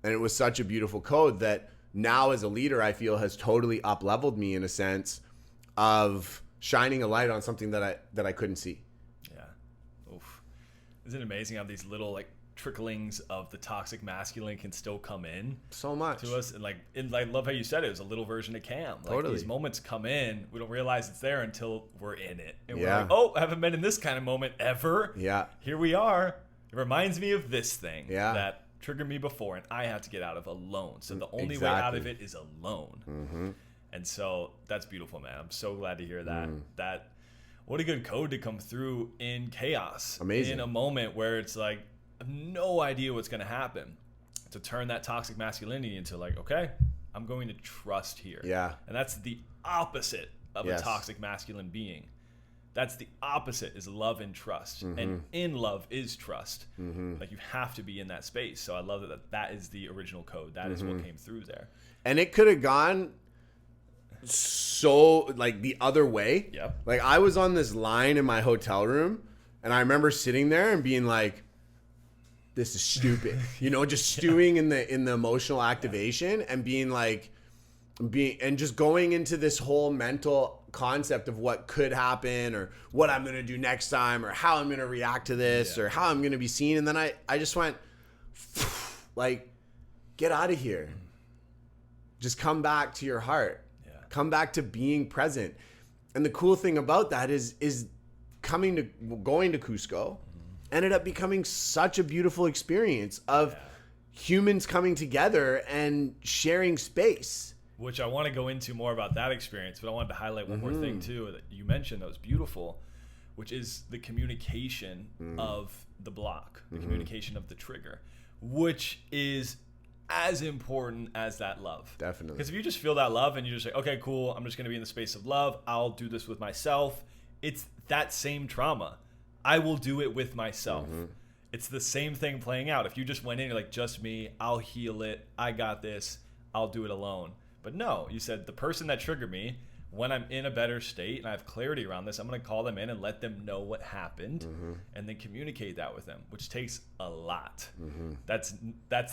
And it was such a beautiful code that now as a leader, I feel has totally up-leveled me in a sense of shining a light on something that I couldn't see. Yeah. Oof. Isn't it amazing how these little like tricklings of the toxic masculine can still come in so much to us? And I love how you said it was a little version of Cam. Like totally. These moments come in, we don't realize it's there until we're in it. And we're Yeah. like, oh, I haven't been in this kind of moment ever. Yeah. Here we are. It reminds me of this thing Yeah. that triggered me before and I had to get out of alone. So the only way out of it is alone. Mm-hmm. And so that's beautiful, man. I'm so glad to hear that. What a good code to come through in chaos. Amazing. In a moment where it's like, I have no idea what's going to happen. To turn that toxic masculinity into like, okay, I'm going to trust here. Yeah. And that's the opposite of Yes. a toxic masculine being. That's the opposite, is love and trust. Mm-hmm. And in love is trust. Mm-hmm. Like you have to be in that space. So I love that is the original code. That is what came through there. And it could have gone so like the other way. Yep. Like I was on this line in my hotel room and I remember sitting there and being like, this is stupid, you know, just stewing in the emotional activation and being like, and just going into this whole mental concept of what could happen or what I'm going to do next time or how I'm going to react to this or how I'm going to be seen. And then I just went like, get out of here. Just come back to your heart. Yeah. Come back to being present. And the cool thing about that is going to Cusco ended up becoming such a beautiful experience of humans coming together and sharing space. Which I want to go into more about that experience, but I wanted to highlight one more thing too that you mentioned that was beautiful, which is the communication of the block, the communication of the trigger, which is as important as that love. Definitely. Because if you just feel that love and you just say, okay, cool, I'm just going to be in the space of love, I'll do this with myself, it's that same trauma. I will do it with myself. It's the same thing playing out. If you just went in, you're like, just me, I'll heal it, I got this, I'll do it alone. But no, you said the person that triggered me, when I'm in a better state and I have clarity around this, I'm going to call them in and let them know what happened and then communicate that with them, which takes a lot. That's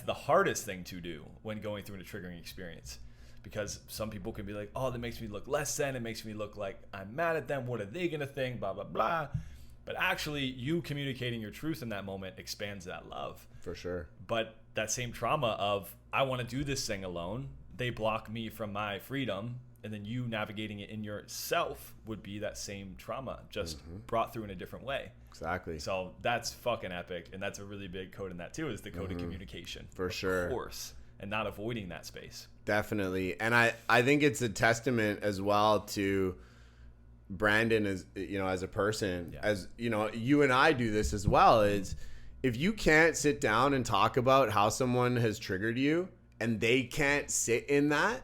the hardest thing to do when going through a triggering experience, because some people can be like, oh, that makes me look less than, it makes me look like I'm mad at them. What are they going to think? Blah, blah, blah. But actually, you communicating your truth in that moment expands that love. For sure. But that same trauma of, I want to do this thing alone, they block me from my freedom, and then you navigating it in yourself would be that same trauma, just brought through in a different way. Exactly. So that's fucking epic, and that's a really big code in that too, is the code of communication. For sure. Of course, and not avoiding that space. Definitely. And I think it's a testament as well to Brandon as, you know, as a person, Yeah. as, you know, you and I do this as well, is if you can't sit down and talk about how someone has triggered you and they can't sit in that,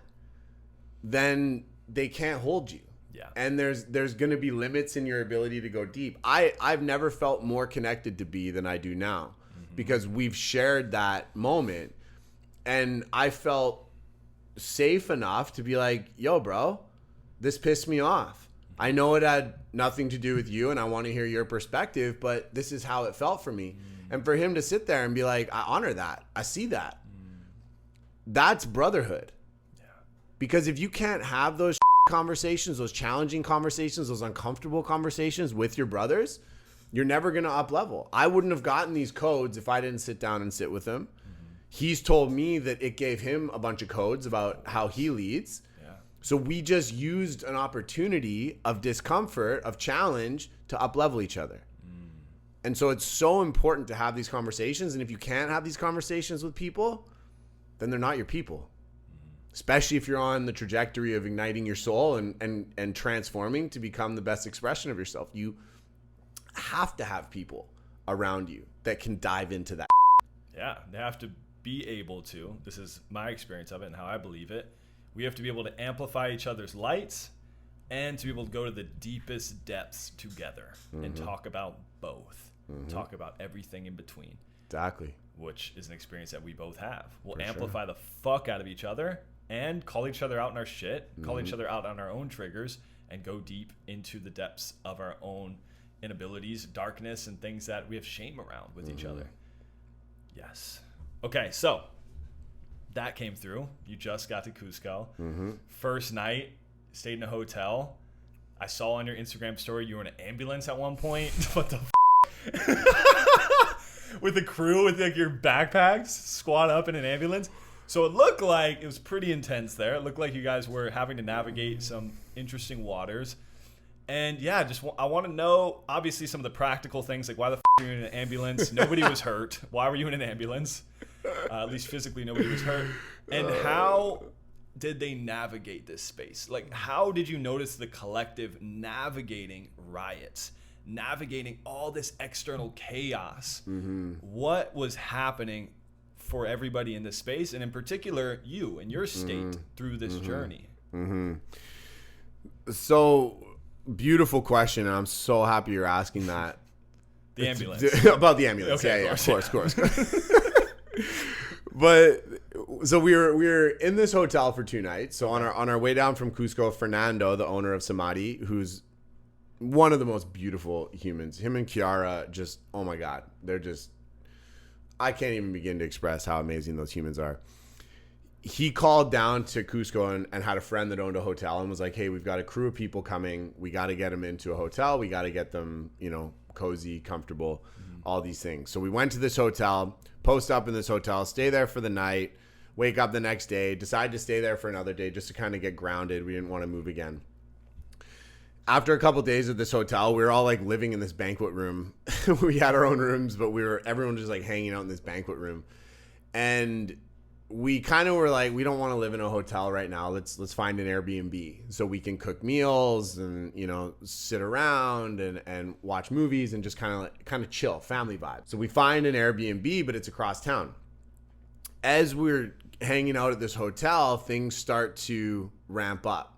then they can't hold you. Yeah. And there's going to be limits in your ability to go deep. I've never felt more connected to B than I do now, because we've shared that moment, and I felt safe enough to be like, yo, bro, this pissed me off. I know it had nothing to do with you, and I want to hear your perspective, but this is how it felt for me. And for him to sit there and be like, I honor that. I see that. That's brotherhood. Yeah. Because if you can't have those conversations, those challenging conversations, those uncomfortable conversations with your brothers, you're never going to up level. I wouldn't have gotten these codes if I didn't sit down and sit with him. He's told me that it gave him a bunch of codes about how he leads. Yeah. So we just used an opportunity of discomfort, of challenge, to up level each other. And so it's so important to have these conversations. And if you can't have these conversations with people, then they're not your people. Especially if you're on the trajectory of igniting your soul and transforming to become the best expression of yourself. You have to have people around you that can dive into that. Yeah, they have to be able to. This is my experience of it and how I believe it. We have to be able to amplify each other's lights and to be able to go to the deepest depths together and talk about both. Talk about everything in between. Exactly. Which is an experience that we both have. We'll For amplify the fuck out of each other and call each other out in our shit, call each other out on our own triggers, and go deep into the depths of our own inabilities, darkness, and things that we have shame around with each other. Yes. Okay, so that came through. You just got to Cusco. First night, stayed in a hotel. I saw on your Instagram story you were in an ambulance at one point. What the with the crew, with like your backpacks, squat up in an ambulance. So it looked like it was pretty intense there. It looked like you guys were having to navigate some interesting waters. And yeah, I want to know, obviously, some of the practical things, like why the are you in an ambulance? Nobody was hurt. Why were you in an ambulance? At least physically, nobody was hurt. And how did they navigate this space? Like, how did you notice the collective navigating riots, navigating all this external chaos? What was happening for everybody in this space, and in particular, you and your state through this journey? So, beautiful question, and I'm so happy you're asking that. The ambulance. About the ambulance. Okay, Of course. But so we were in this hotel for 2 nights. So on our way down from Cusco, Fernando, the owner of Samadhi, who's one of the most beautiful humans, him and Kiara, just, oh my God, they're just, I can't even begin to express how amazing those humans are. He called down to Cusco and had a friend that owned a hotel and was like, hey, we've got a crew of people coming. We got to get them into a hotel. We got to get them, cozy, comfortable, all these things. So we went to this hotel, post up in this hotel, stay there for the night, wake up the next day, decide to stay there for another day just to kind of get grounded. We didn't want to move again. After a couple of days at this hotel, we were all like living in this banquet room. We had our own rooms, but everyone was just like hanging out in this banquet room. And we kind of were like, we don't want to live in a hotel right now. Let's find an Airbnb so we can cook meals and, sit around and watch movies and just kind of chill, family vibe. So we find an Airbnb, but it's across town. As we're hanging out at this hotel, things start to ramp up.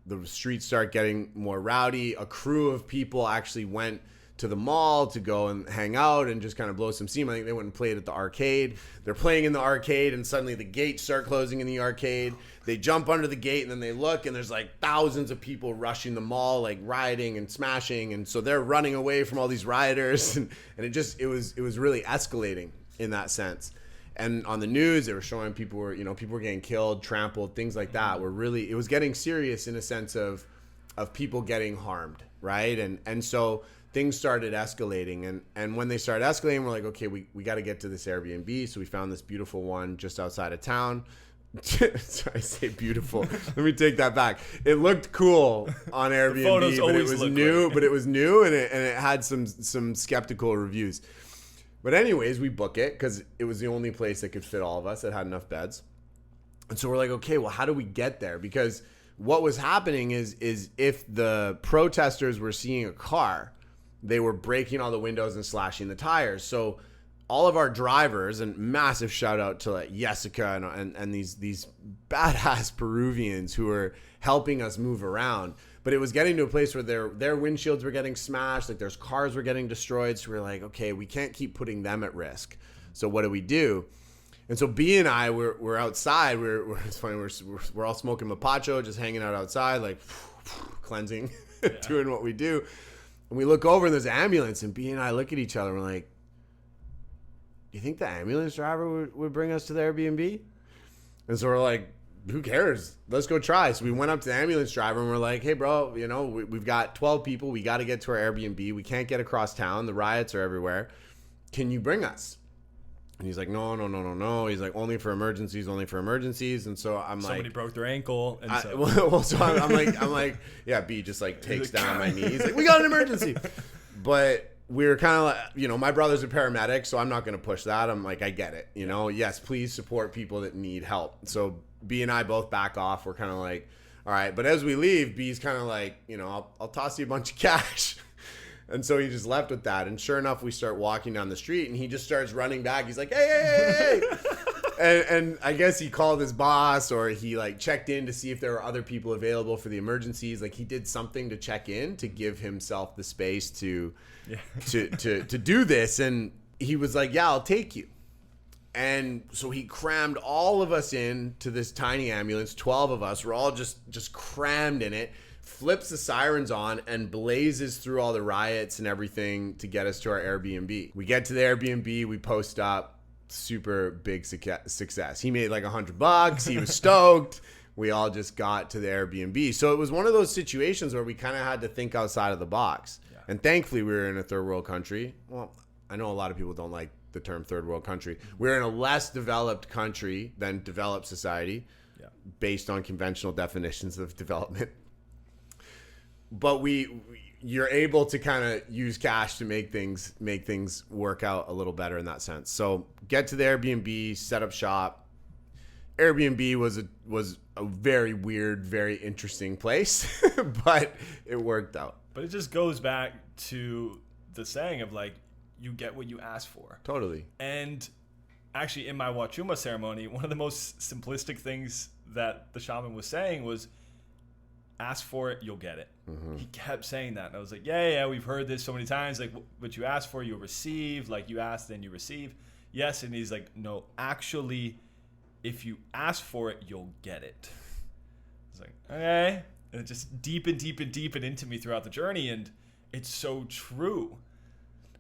The streets start getting more rowdy. A crew of people actually went to the mall to go and hang out and just kind of blow some steam. I think they went and played at the arcade. They're playing in the arcade and suddenly the gates start closing in the arcade. They jump under the gate and then they look and there's like thousands of people rushing the mall, like rioting and smashing. And so they're running away from all these rioters and it was really escalating in that sense. And on the news, they were showing people were getting killed, trampled, things like that. It was getting serious in a sense of people getting harmed, right? And so things started escalating. And when they started escalating, we're like, okay, we got to get to this Airbnb. So we found this beautiful one just outside of town. So I say beautiful. Let me take that back. It looked cool on Airbnb, but it was new and it had some skeptical reviews. But anyways, we book it because it was the only place that could fit all of us that had enough beds. And so we're like, okay, well, how do we get there? Because what was happening is if the protesters were seeing a car, they were breaking all the windows and slashing the tires. So all of our drivers, and massive shout out to like Jessica and these badass Peruvians who were helping us move around. But it was getting to a place where their windshields were getting smashed, like their cars were getting destroyed. So we were like, okay, we can't keep putting them at risk. So what do? And so B and I we're outside. It's funny. We're all smoking mapacho, just hanging out outside, like cleansing, doing what we do. And we look over and there's an ambulance, and B and I look at each other and we're like, do you think the ambulance driver would bring us to the Airbnb? And so we're like, who cares? Let's go try. So we went up to the ambulance driver and we're like, hey, bro, we've got 12 people. We got to get to our Airbnb. We can't get across town. The riots are everywhere. Can you bring us? And he's like, no. He's like, only for emergencies. And so I'm like, somebody broke their ankle. And I'm like, yeah, B just like takes down my knee. He's like, we got an emergency. But we were kind of like, my brother's a paramedic, so I'm not going to push that. I'm like, I get it. Yes, please support people that need help. So B and I both back off. We're kind of like, all right. But as we leave, B's kind of like, I'll toss you a bunch of cash. And so he just left with that. And sure enough, we start walking down the street and he just starts running back. He's like, hey. and I guess he called his boss, or he like checked in to see if there were other people available for the emergencies. Like he did something to check in to give himself the space to do this. And he was like, yeah, I'll take you. And so he crammed all of us in to this tiny ambulance, 12 of us. We're all just crammed in it. Flips the sirens on and blazes through all the riots and everything to get us to our Airbnb. We get to the Airbnb, we post up, super big success. He made like $100. He was stoked. We all just got to the Airbnb. So it was one of those situations where we kind of had to think outside of the box. Yeah. And thankfully we were in a third world country. Well, I know a lot of people don't like the term third world country. We're in a less developed country than developed society, based on conventional definitions of development. But you're able to kind of use cash to make things work out a little better in that sense. So get to the Airbnb, set up shop. Airbnb was a very weird, very interesting place, but it worked out. But it just goes back to the saying of like, you get what you ask for. Totally. And actually in my Wachuma ceremony, one of the most simplistic things that the shaman was saying was, ask for it, you'll get it. Mm-hmm. He kept saying that. And I was like, yeah, we've heard this so many times. Like, what you ask for, you'll receive. Like, you ask, then you receive. Yes. And he's like, no, actually, if you ask for it, you'll get it. I was like, okay. And it just deepened into me throughout the journey. And it's so true.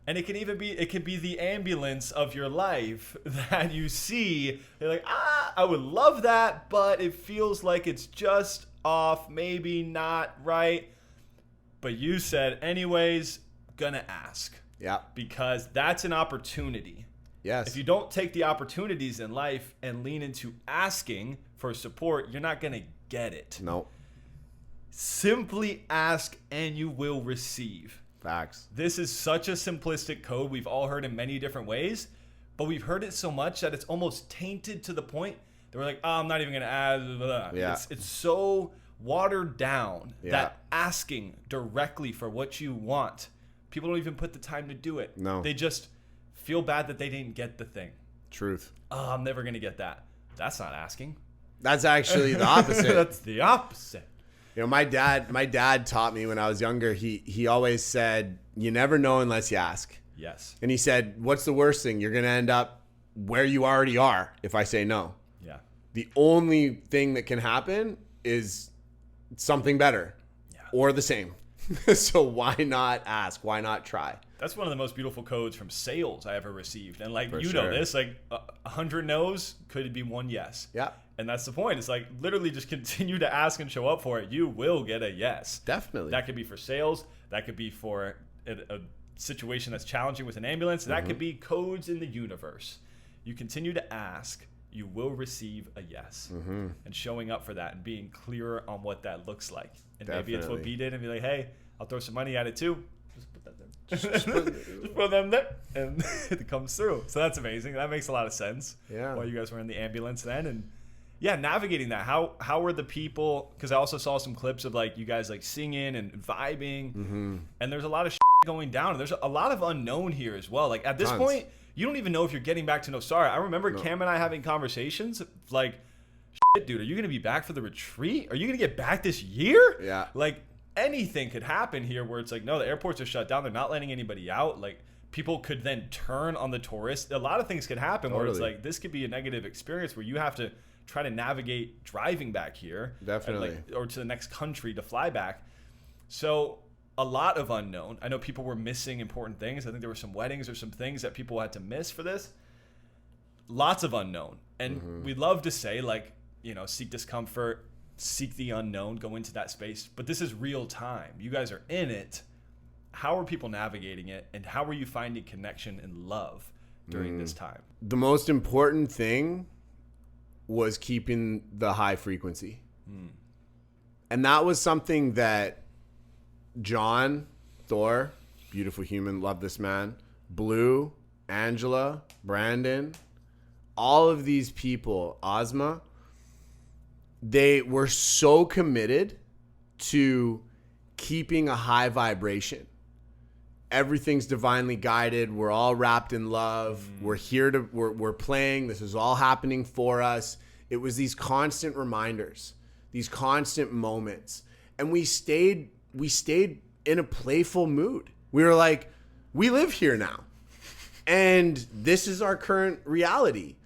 And it can be the ambulance of your life that you see. You're like, I would love that, but it feels like it's just off, maybe not right. But you said, anyways, gonna ask. Yeah. Because that's an opportunity. Yes. If you don't take the opportunities in life and lean into asking for support, you're not gonna get it. No. Simply ask and you will receive. Facts. This is such a simplistic code we've all heard in many different ways, but we've heard it so much that it's almost tainted to the point that we're like, I'm not even going to add. Blah, blah. Yeah. It's so watered down that asking directly for what you want, people don't even put the time to do it. No. They just feel bad that they didn't get the thing. Truth. Oh, I'm never going to get that. That's not asking. That's actually the opposite. That's the opposite. My dad taught me when I was younger, he always said, you never know unless you ask. Yes. And he said, what's the worst thing? You're going to end up where you already are if I say no. Yeah. The only thing that can happen is something better or the same. So why not ask? Why not try? That's one of the most beautiful codes from sales I ever received. And like, know this, like 100 no's could be one yes. Yeah. And that's the point. It's like literally just continue to ask and show up for it. You will get a yes. Definitely. That could be for sales. That could be for a situation that's challenging with an ambulance. That could be codes in the universe. You continue to ask, you will receive a yes. Mm-hmm. And showing up for that and being clearer on what that looks like. And Definitely. Maybe it's what B did and be like, hey, I'll throw some money at it too. Just put that there. Just put them there. And it comes through. So that's amazing. That makes a lot of sense. Yeah. While you guys were in the ambulance then. yeah, navigating that. How were the people? Because I also saw some clips of like you guys like singing and vibing, and there's a lot of going down. And there's a lot of unknown here as well. Like at this point, you don't even know if you're getting back to Nosara. I remember Cam and I having conversations like, shit, dude, are you gonna be back for the retreat? Are you gonna get back this year? Yeah. Like anything could happen here where it's like, no, the airports are shut down. They're not letting anybody out. Like people could then turn on the tourists. A lot of things could happen where it's like this could be a negative experience where you have to try to navigate driving back here. Definitely. Or to the next country to fly back. So a lot of unknown. I know people were missing important things. I think there were some weddings or some things that people had to miss for this. Lots of unknown. And we'd love to say like, you know, seek discomfort, seek the unknown, go into that space. But this is real time. You guys are in it. How are people navigating it? And how are you finding connection and love during this time? The most important thing was keeping the high frequency. And that was something that John, Thor, beautiful human, love this man, Blue, Angela, Brandon, all of these people, Ozma, they were so committed to keeping a high vibration. Everything's divinely guided. We're all wrapped in love. We're here to, we're playing. This is all happening for us. It was these constant reminders, these constant moments. And we stayed in a playful mood. We were like, we live here now. And this is our current reality.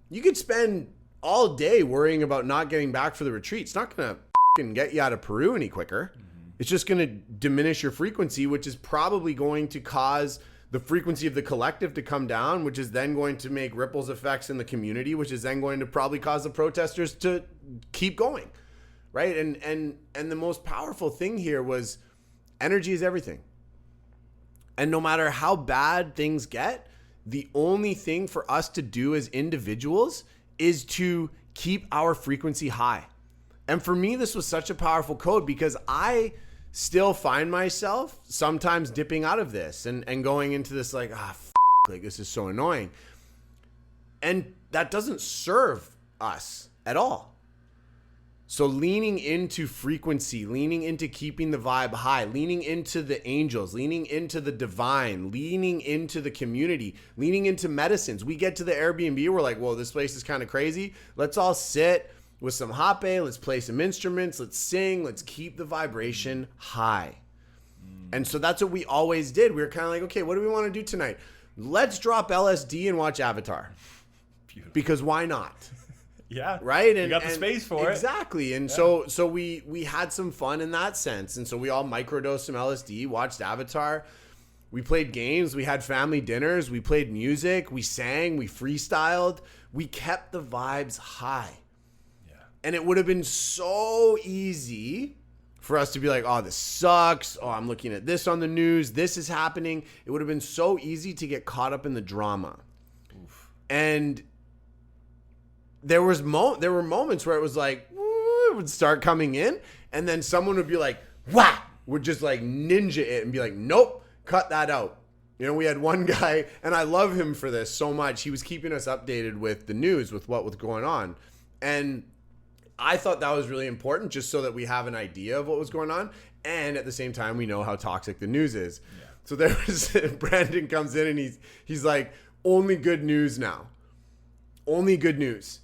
You could spend all day worrying about not getting back for the retreat. It's not going to get you out of Peru any quicker. It's just going to diminish your frequency, which is probably going to cause the frequency of the collective to come down, which is then going to make ripples effects in the community, which is then going to probably cause the protesters to keep going, right? And the most powerful thing here was energy is everything. And no matter how bad things get, the only thing for us to do as individuals is to keep our frequency high. And for me, this was such a powerful code because I still find myself sometimes dipping out of this and going into this like, like this is so annoying. And that doesn't serve us at all. So leaning into frequency, leaning into keeping the vibe high, leaning into the angels, leaning into the divine, leaning into the community, leaning into medicines. We get to the Airbnb, we're like, whoa, this place is kind of crazy. Let's all sit with some hape, let's play some instruments, let's sing, let's keep the vibration high. And so that's what we always did. We were kind of like, okay, what do we want to do tonight? Let's drop LSD and watch Avatar. Beautiful. Because why not? Yeah. Right? And you got the space for it. Exactly. And so we had some fun in that sense. And so we all microdosed some LSD, watched Avatar. We played games. We had family dinners. We played music. We sang. We freestyled. We kept the vibes high. And it would have been so easy for us to be like, oh, this sucks. Oh, I'm looking at this on the news. This is happening. It would have been so easy to get caught up in the drama. Oof. And there were moments where it was like, it would start coming in. And then someone would be like, whack, would just like ninja it and be like, nope, cut that out. You know, we had one guy, and I love him for this so much. He was keeping us updated with the news, with what was going on. And I thought that was really important just so that we have an idea of what was going on. And at the same time, we know how toxic the news is. Yeah. So there was, Brandon comes in and he's like, only good news now. Only good news.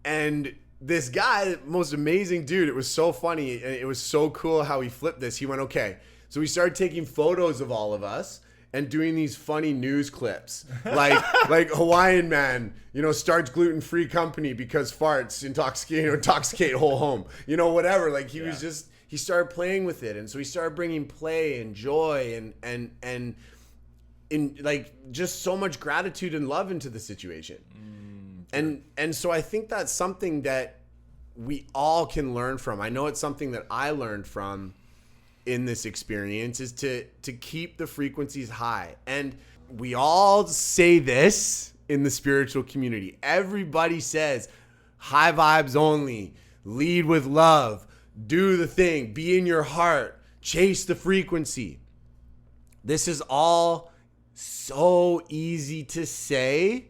And this guy, most amazing dude, it was so funny. And it was so cool how he flipped this. He went, okay. So we started taking photos of all of us and doing these funny news clips like Hawaiian man, you know, starts gluten-free company because farts intoxicate whole home, you know, whatever. Like he was just, he started playing with it. And so he started bringing play and joy and in like just so much gratitude and love into the situation. And so I think that's something that we all can learn from. I know it's something that I learned from in this experience is to keep the frequencies high. And we all say this in the spiritual community. Everybody says high vibes only, lead with love, do the thing, be in your heart, chase the frequency. This is all so easy to say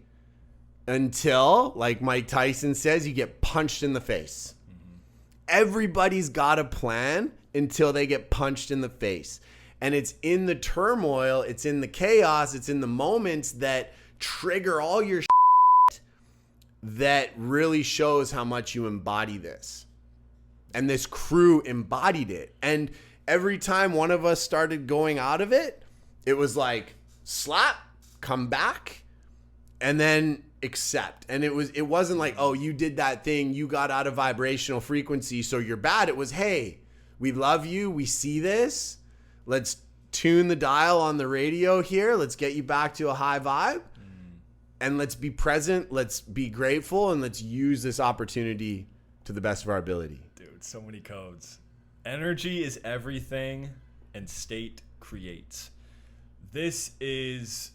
until, like Mike Tyson says, you get punched in the face. Everybody's got a plan until they get punched in the face. And it's in the turmoil, it's in the chaos, it's in the moments that trigger all your shit that really shows how much you embody this. And this crew embodied it. And every time one of us started going out of it, it was like, slap, come back, and then accept. And it wasn't like, oh, you did that thing, you got out of vibrational frequency, so you're bad. It was, hey, we love you, we see this. Let's tune the dial on the radio here. Let's get you back to a high vibe. And let's be present. Let's be grateful. And let's use this opportunity to the best of our ability. Dude, so many codes. Energy is everything, and state creates. This is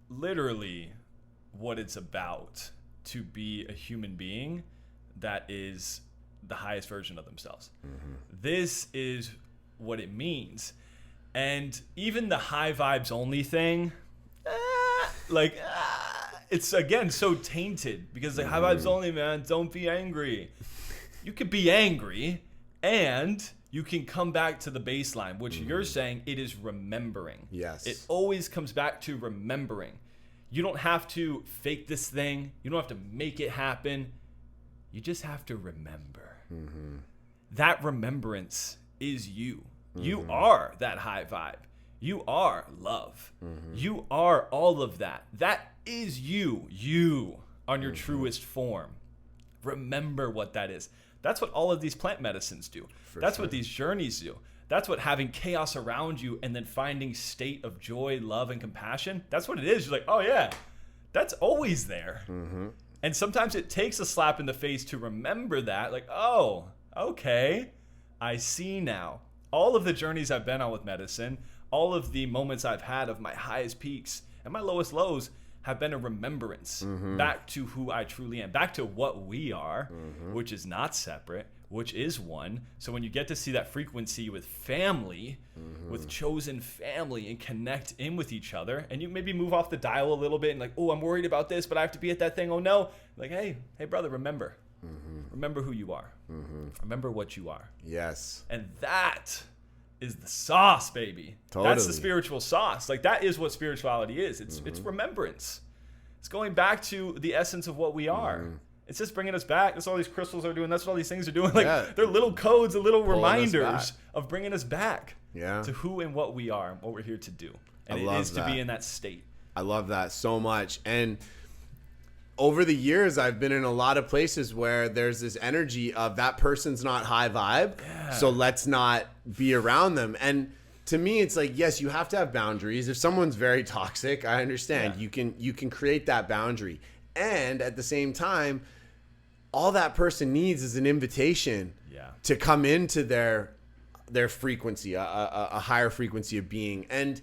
literally what it's about, to be a human being that is the highest version of themselves. This is what it means. And even the high vibes only thing, it's again so tainted, because the high vibes only, man, don't be angry. You could be angry and you can come back to the baseline, which you're saying it is remembering. Yes. It always comes back to remembering. You don't have to fake this thing. You don't have to make it happen. You just have to remember. That remembrance is you. You are that high vibe. You are love. You are all of that. That is you. You on your truest form. Remember what that is. That's what all of these plant medicines do. That's what these journeys do. That's what having chaos around you and then finding state of joy, love, and compassion. That's what it is. You're like, oh yeah, that's always there. And sometimes it takes a slap in the face to remember that. Like, oh, okay, I see now. All of the journeys I've been on with medicine, all of the moments I've had of my highest peaks and my lowest lows have been a remembrance back to who I truly am, back to what we are, which is not separate, which is one. So when you get to see that frequency with family, with chosen family, and connect in with each other, and you maybe move off the dial a little bit and like, oh, I'm worried about this, but I have to be at that thing. Oh no. Like, hey brother, remember. Remember who you are. Remember what you are. Yes. And that is the sauce, baby. Totally. That's the spiritual sauce. Like, that is what spirituality is. It's remembrance. It's going back to the essence of what we are. It's just bringing us back. That's what all these crystals are doing. That's what all these things are doing. Like, they're little codes and little reminders of bringing us back to who and what we are and what we're here to do. And it is to be in that state. I love that so much. And over the years, I've been in a lot of places where there's this energy of that person's not high vibe, so let's not be around them. And to me, it's like, yes, you have to have boundaries. If someone's very toxic, I understand. You can create that boundary. And at the same time, all that person needs is an invitation to come into their frequency, a higher frequency of being. And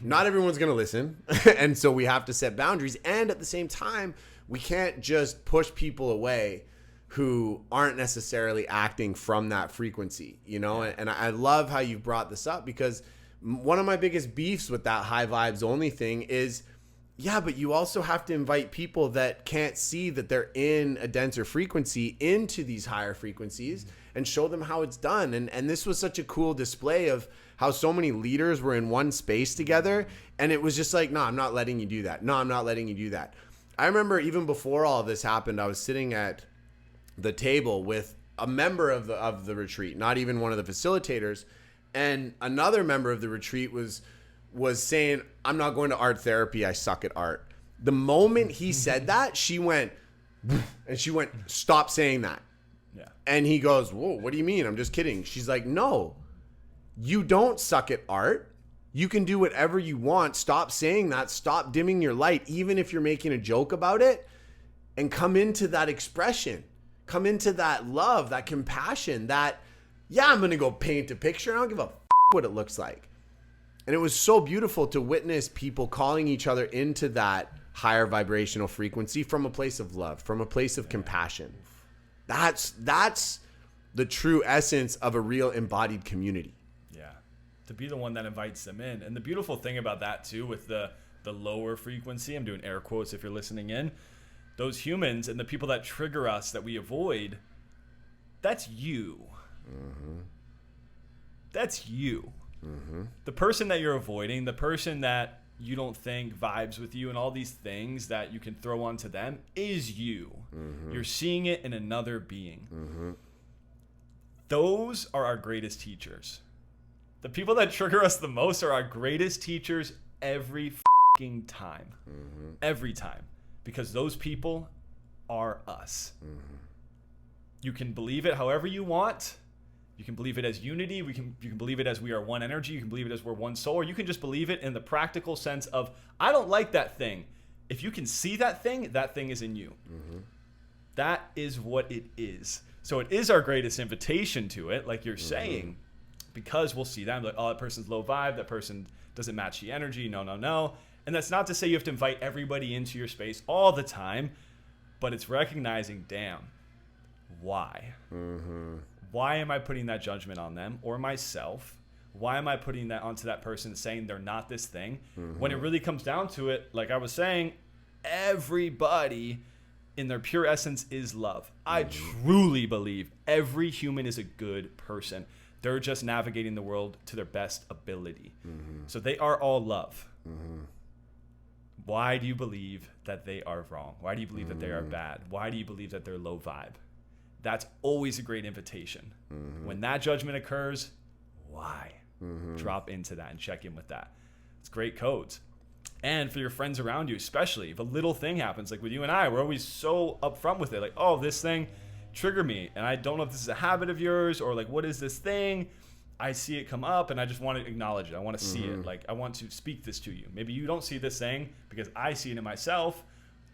not everyone's going to listen. And so we have to set boundaries. And at the same time, we can't just push people away who aren't necessarily acting from that frequency, you know? And I love how you've brought this up, because one of my biggest beefs with that high vibes only thing is, but you also have to invite people that can't see that they're in a denser frequency into these higher frequencies and show them how it's done. And this was such a cool display of how so many leaders were in one space together. And it was just like, no, I'm not letting you do that. No, I'm not letting you do that. I remember even before all of this happened, I was sitting at the table with a member of the retreat, not even one of the facilitators, and another member of the retreat was saying, I'm not going to art therapy, I suck at art. The moment he said that, she went, stop saying that. Yeah. And he goes, whoa, what do you mean? I'm just kidding. She's like, no, you don't suck at art. You can do whatever you want. Stop saying that. Stop dimming your light, even if you're making a joke about it, and come into that expression. Come into that love, that compassion, that, I'm going to go paint a picture. I don't give a what it looks like. And it was so beautiful to witness people calling each other into that higher vibrational frequency from a place of love, from a place of compassion. That's the true essence of a real embodied community. To be the one that invites them in. And the beautiful thing about that too, with the lower frequency, I'm doing air quotes if you're listening in, those humans and the people that trigger us that we avoid, that's you. That's you. The person that you're avoiding, the person that you don't think vibes with you and all these things that you can throw onto them is you. You're seeing it in another being. Those are our greatest teachers. The people that trigger us the most are our greatest teachers every fucking time. Every time. Because those people are us. You can believe it however you want. You can believe it as unity. You can believe it as we are one energy. You can believe it as we're one soul. Or you can just believe it in the practical sense of, I don't like that thing. If you can see that thing is in you. That is what it is. So it is our greatest invitation to it, like you're saying, because we'll see that. Like, oh, that person's low vibe. That person doesn't match the energy. No. And that's not to say you have to invite everybody into your space all the time, but it's recognizing, damn, why? Why am I putting that judgment on them or myself? Why am I putting that onto that person saying they're not this thing? When it really comes down to it, like I was saying, everybody in their pure essence is love. I truly believe every human is a good person. They're just navigating the world to their best ability. So they are all love. Why do you believe that they are wrong? Why do you believe that they are bad? Why do you believe that they're low vibe? That's always a great invitation. When that judgment occurs, why? Drop into that and check in with that. It's great codes. And for your friends around you, especially if a little thing happens, like with you and I, we're always so upfront with it. Like, oh, this thing triggered me. And I don't know if this is a habit of yours or like, what is this thing? I see it come up and I just want to acknowledge it. I want to see it. Like, I want to speak this to you. Maybe you don't see this thing because I see it in myself,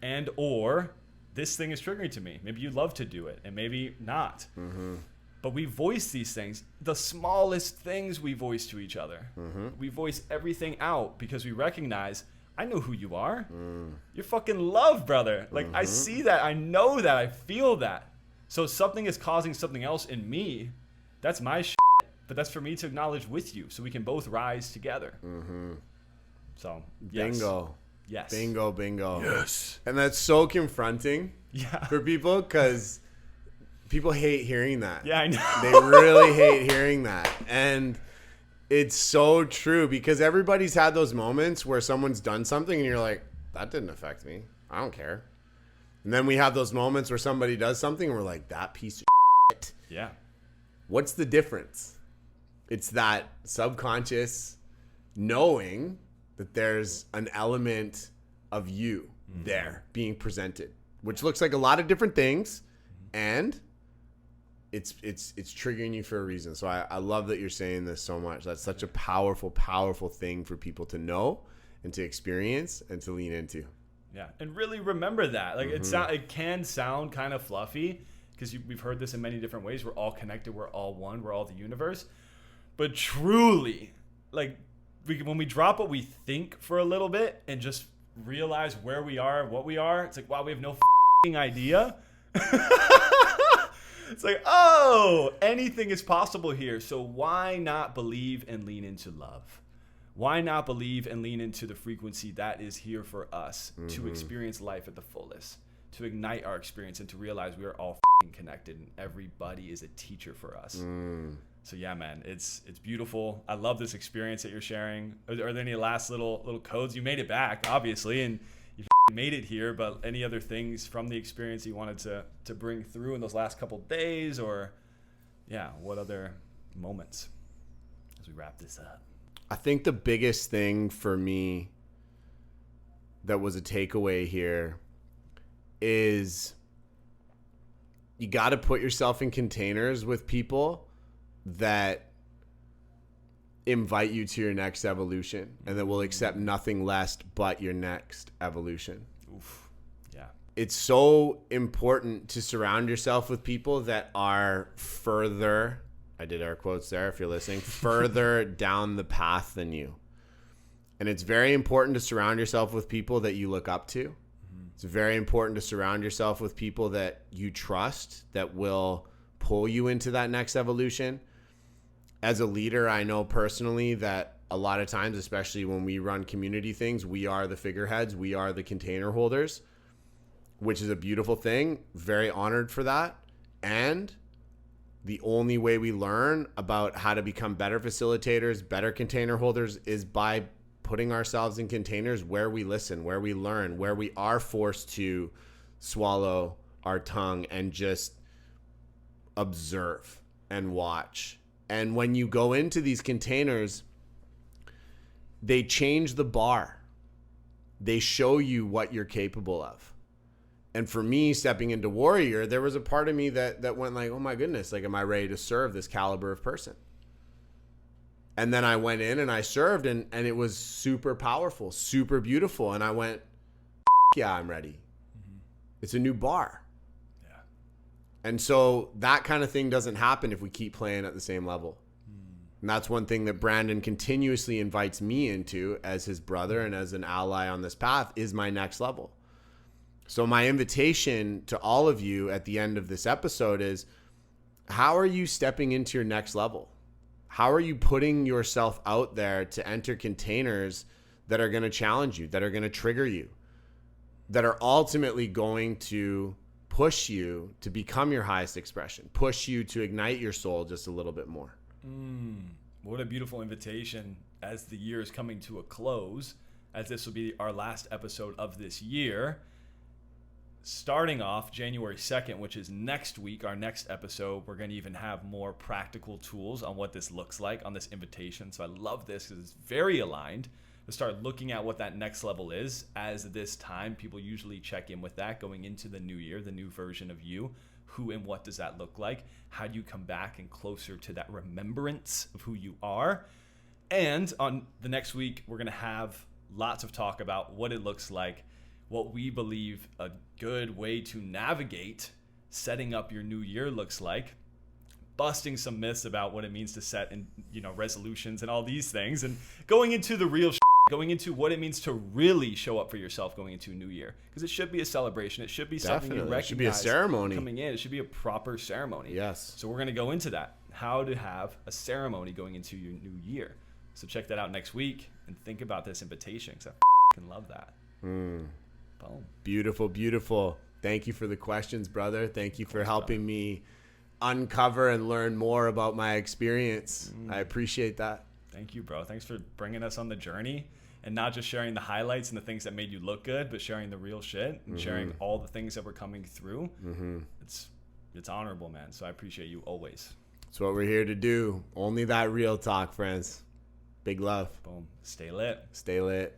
and or this thing is triggering to me. Maybe you love to do it and maybe not. But we voice these things. The smallest things we voice to each other. We voice everything out because we recognize, I know who you are. You're fucking love, brother. Like, I see that. I know that. I feel that. So something is causing something else in me. That's my shit. But that's for me to acknowledge with you so we can both rise together. So, yes. Bingo. Yes. Bingo. Yes. And that's so confronting for people because people hate hearing that. Yeah, I know. They really hate hearing that. And it's so true because everybody's had those moments where someone's done something and you're like, that didn't affect me. I don't care. And then we have those moments where somebody does something and we're like, that piece of shit. Yeah. What's the difference? It's that subconscious knowing that there's an element of you there being presented, which looks like a lot of different things, and it's triggering you for a reason. So I love that you're saying this so much. That's such a powerful thing for people to know and to experience and to lean into. Yeah, and really remember that. Like it can sound kind of fluffy because we've heard this in many different ways. We're all connected. We're all one. We're all the universe. But truly, like when we drop what we think for a little bit and just realize where we are, what we are, it's like, wow, we have no f***ing idea. It's like, oh, anything is possible here. So why not believe and lean into love? Why not believe and lean into the frequency that is here for us to experience life at the fullest, to ignite our experience and to realize we are all f***ing connected and everybody is a teacher for us. So yeah, man, it's beautiful. I love this experience that you're sharing. Are there any last little codes? You made it back, obviously, and you made it here, but any other things from the experience you wanted to bring through in those last couple days, or yeah, what other moments as we wrap this up? I think the biggest thing for me that was a takeaway here is you got to put yourself in containers with people that invite you to your next evolution and that will accept nothing less but your next evolution. Oof. Yeah. It's so important to surround yourself with people that are further, I did air quotes there if you're listening, further down the path than you. And it's very important to surround yourself with people that you look up to. It's very important to surround yourself with people that you trust that will pull you into that next evolution. As a leader, I know personally that a lot of times, especially when we run community things, we are the figureheads, we are the container holders. which is a beautiful thing. Very honored for that. And the only way we learn about how to become better facilitators, better container holders, is by putting ourselves in containers where we listen, where we learn, where we are forced to swallow our tongue and just observe and watch. And when you go into these containers, they change the bar. They show you what you're capable of. And for me, stepping into warrior, there was a part of me that went like, oh my goodness, like, am I ready to serve this caliber of person? And then I went in and I served, and it was super powerful, super beautiful. And I went, yeah, I'm ready. Mm-hmm. It's a new bar. Yeah. And so that kind of thing doesn't happen if we keep playing at the same level. And that's one thing that Brandon continuously invites me into as his brother and as an ally on this path, is my next level. So my invitation to all of you at the end of this episode is, how are you stepping into your next level? How are you putting yourself out there to enter containers that are going to challenge you, that are going to trigger you, that are ultimately going to push you to become your highest expression, push you to ignite your soul just a little bit more? What a beautiful invitation as the year is coming to a close, as this will be our last episode of this year. Starting off January 2nd, which is next week, our next episode, we're going to even have more practical tools on what this looks like on this invitation. So I love this because it's very aligned to start looking at what that next level is. As this time, people usually check in with that going into the new year, the new version of you. Who and what does that look like? How do you come back and closer to that remembrance of who you are? And on the next week, we're going to have lots of talk about what it looks like, what we believe a good way to navigate setting up your new year looks like, busting some myths about what it means to set in, resolutions and all these things, and going into the real going into what it means to really show up for yourself going into a new year. Because it should be a celebration. It should be something you recognize. It should be a ceremony. Coming in. It should be a proper ceremony. Yes. So we're going to go into that. How to have a ceremony going into your new year. So check that out next week and think about this invitation, because I love that. Boom. Beautiful, beautiful. Thank you for the questions, brother. Thank you for helping me uncover and learn more about my experience. I appreciate that. Thank you, bro. Thanks for bringing us on the journey, and not just sharing the highlights and the things that made you look good, but sharing the real shit and sharing all the things that were coming through. It's honorable, man. So I appreciate you always. That's what we're here to do. Only that real talk, friends. Big love. Boom. Stay lit. Stay lit.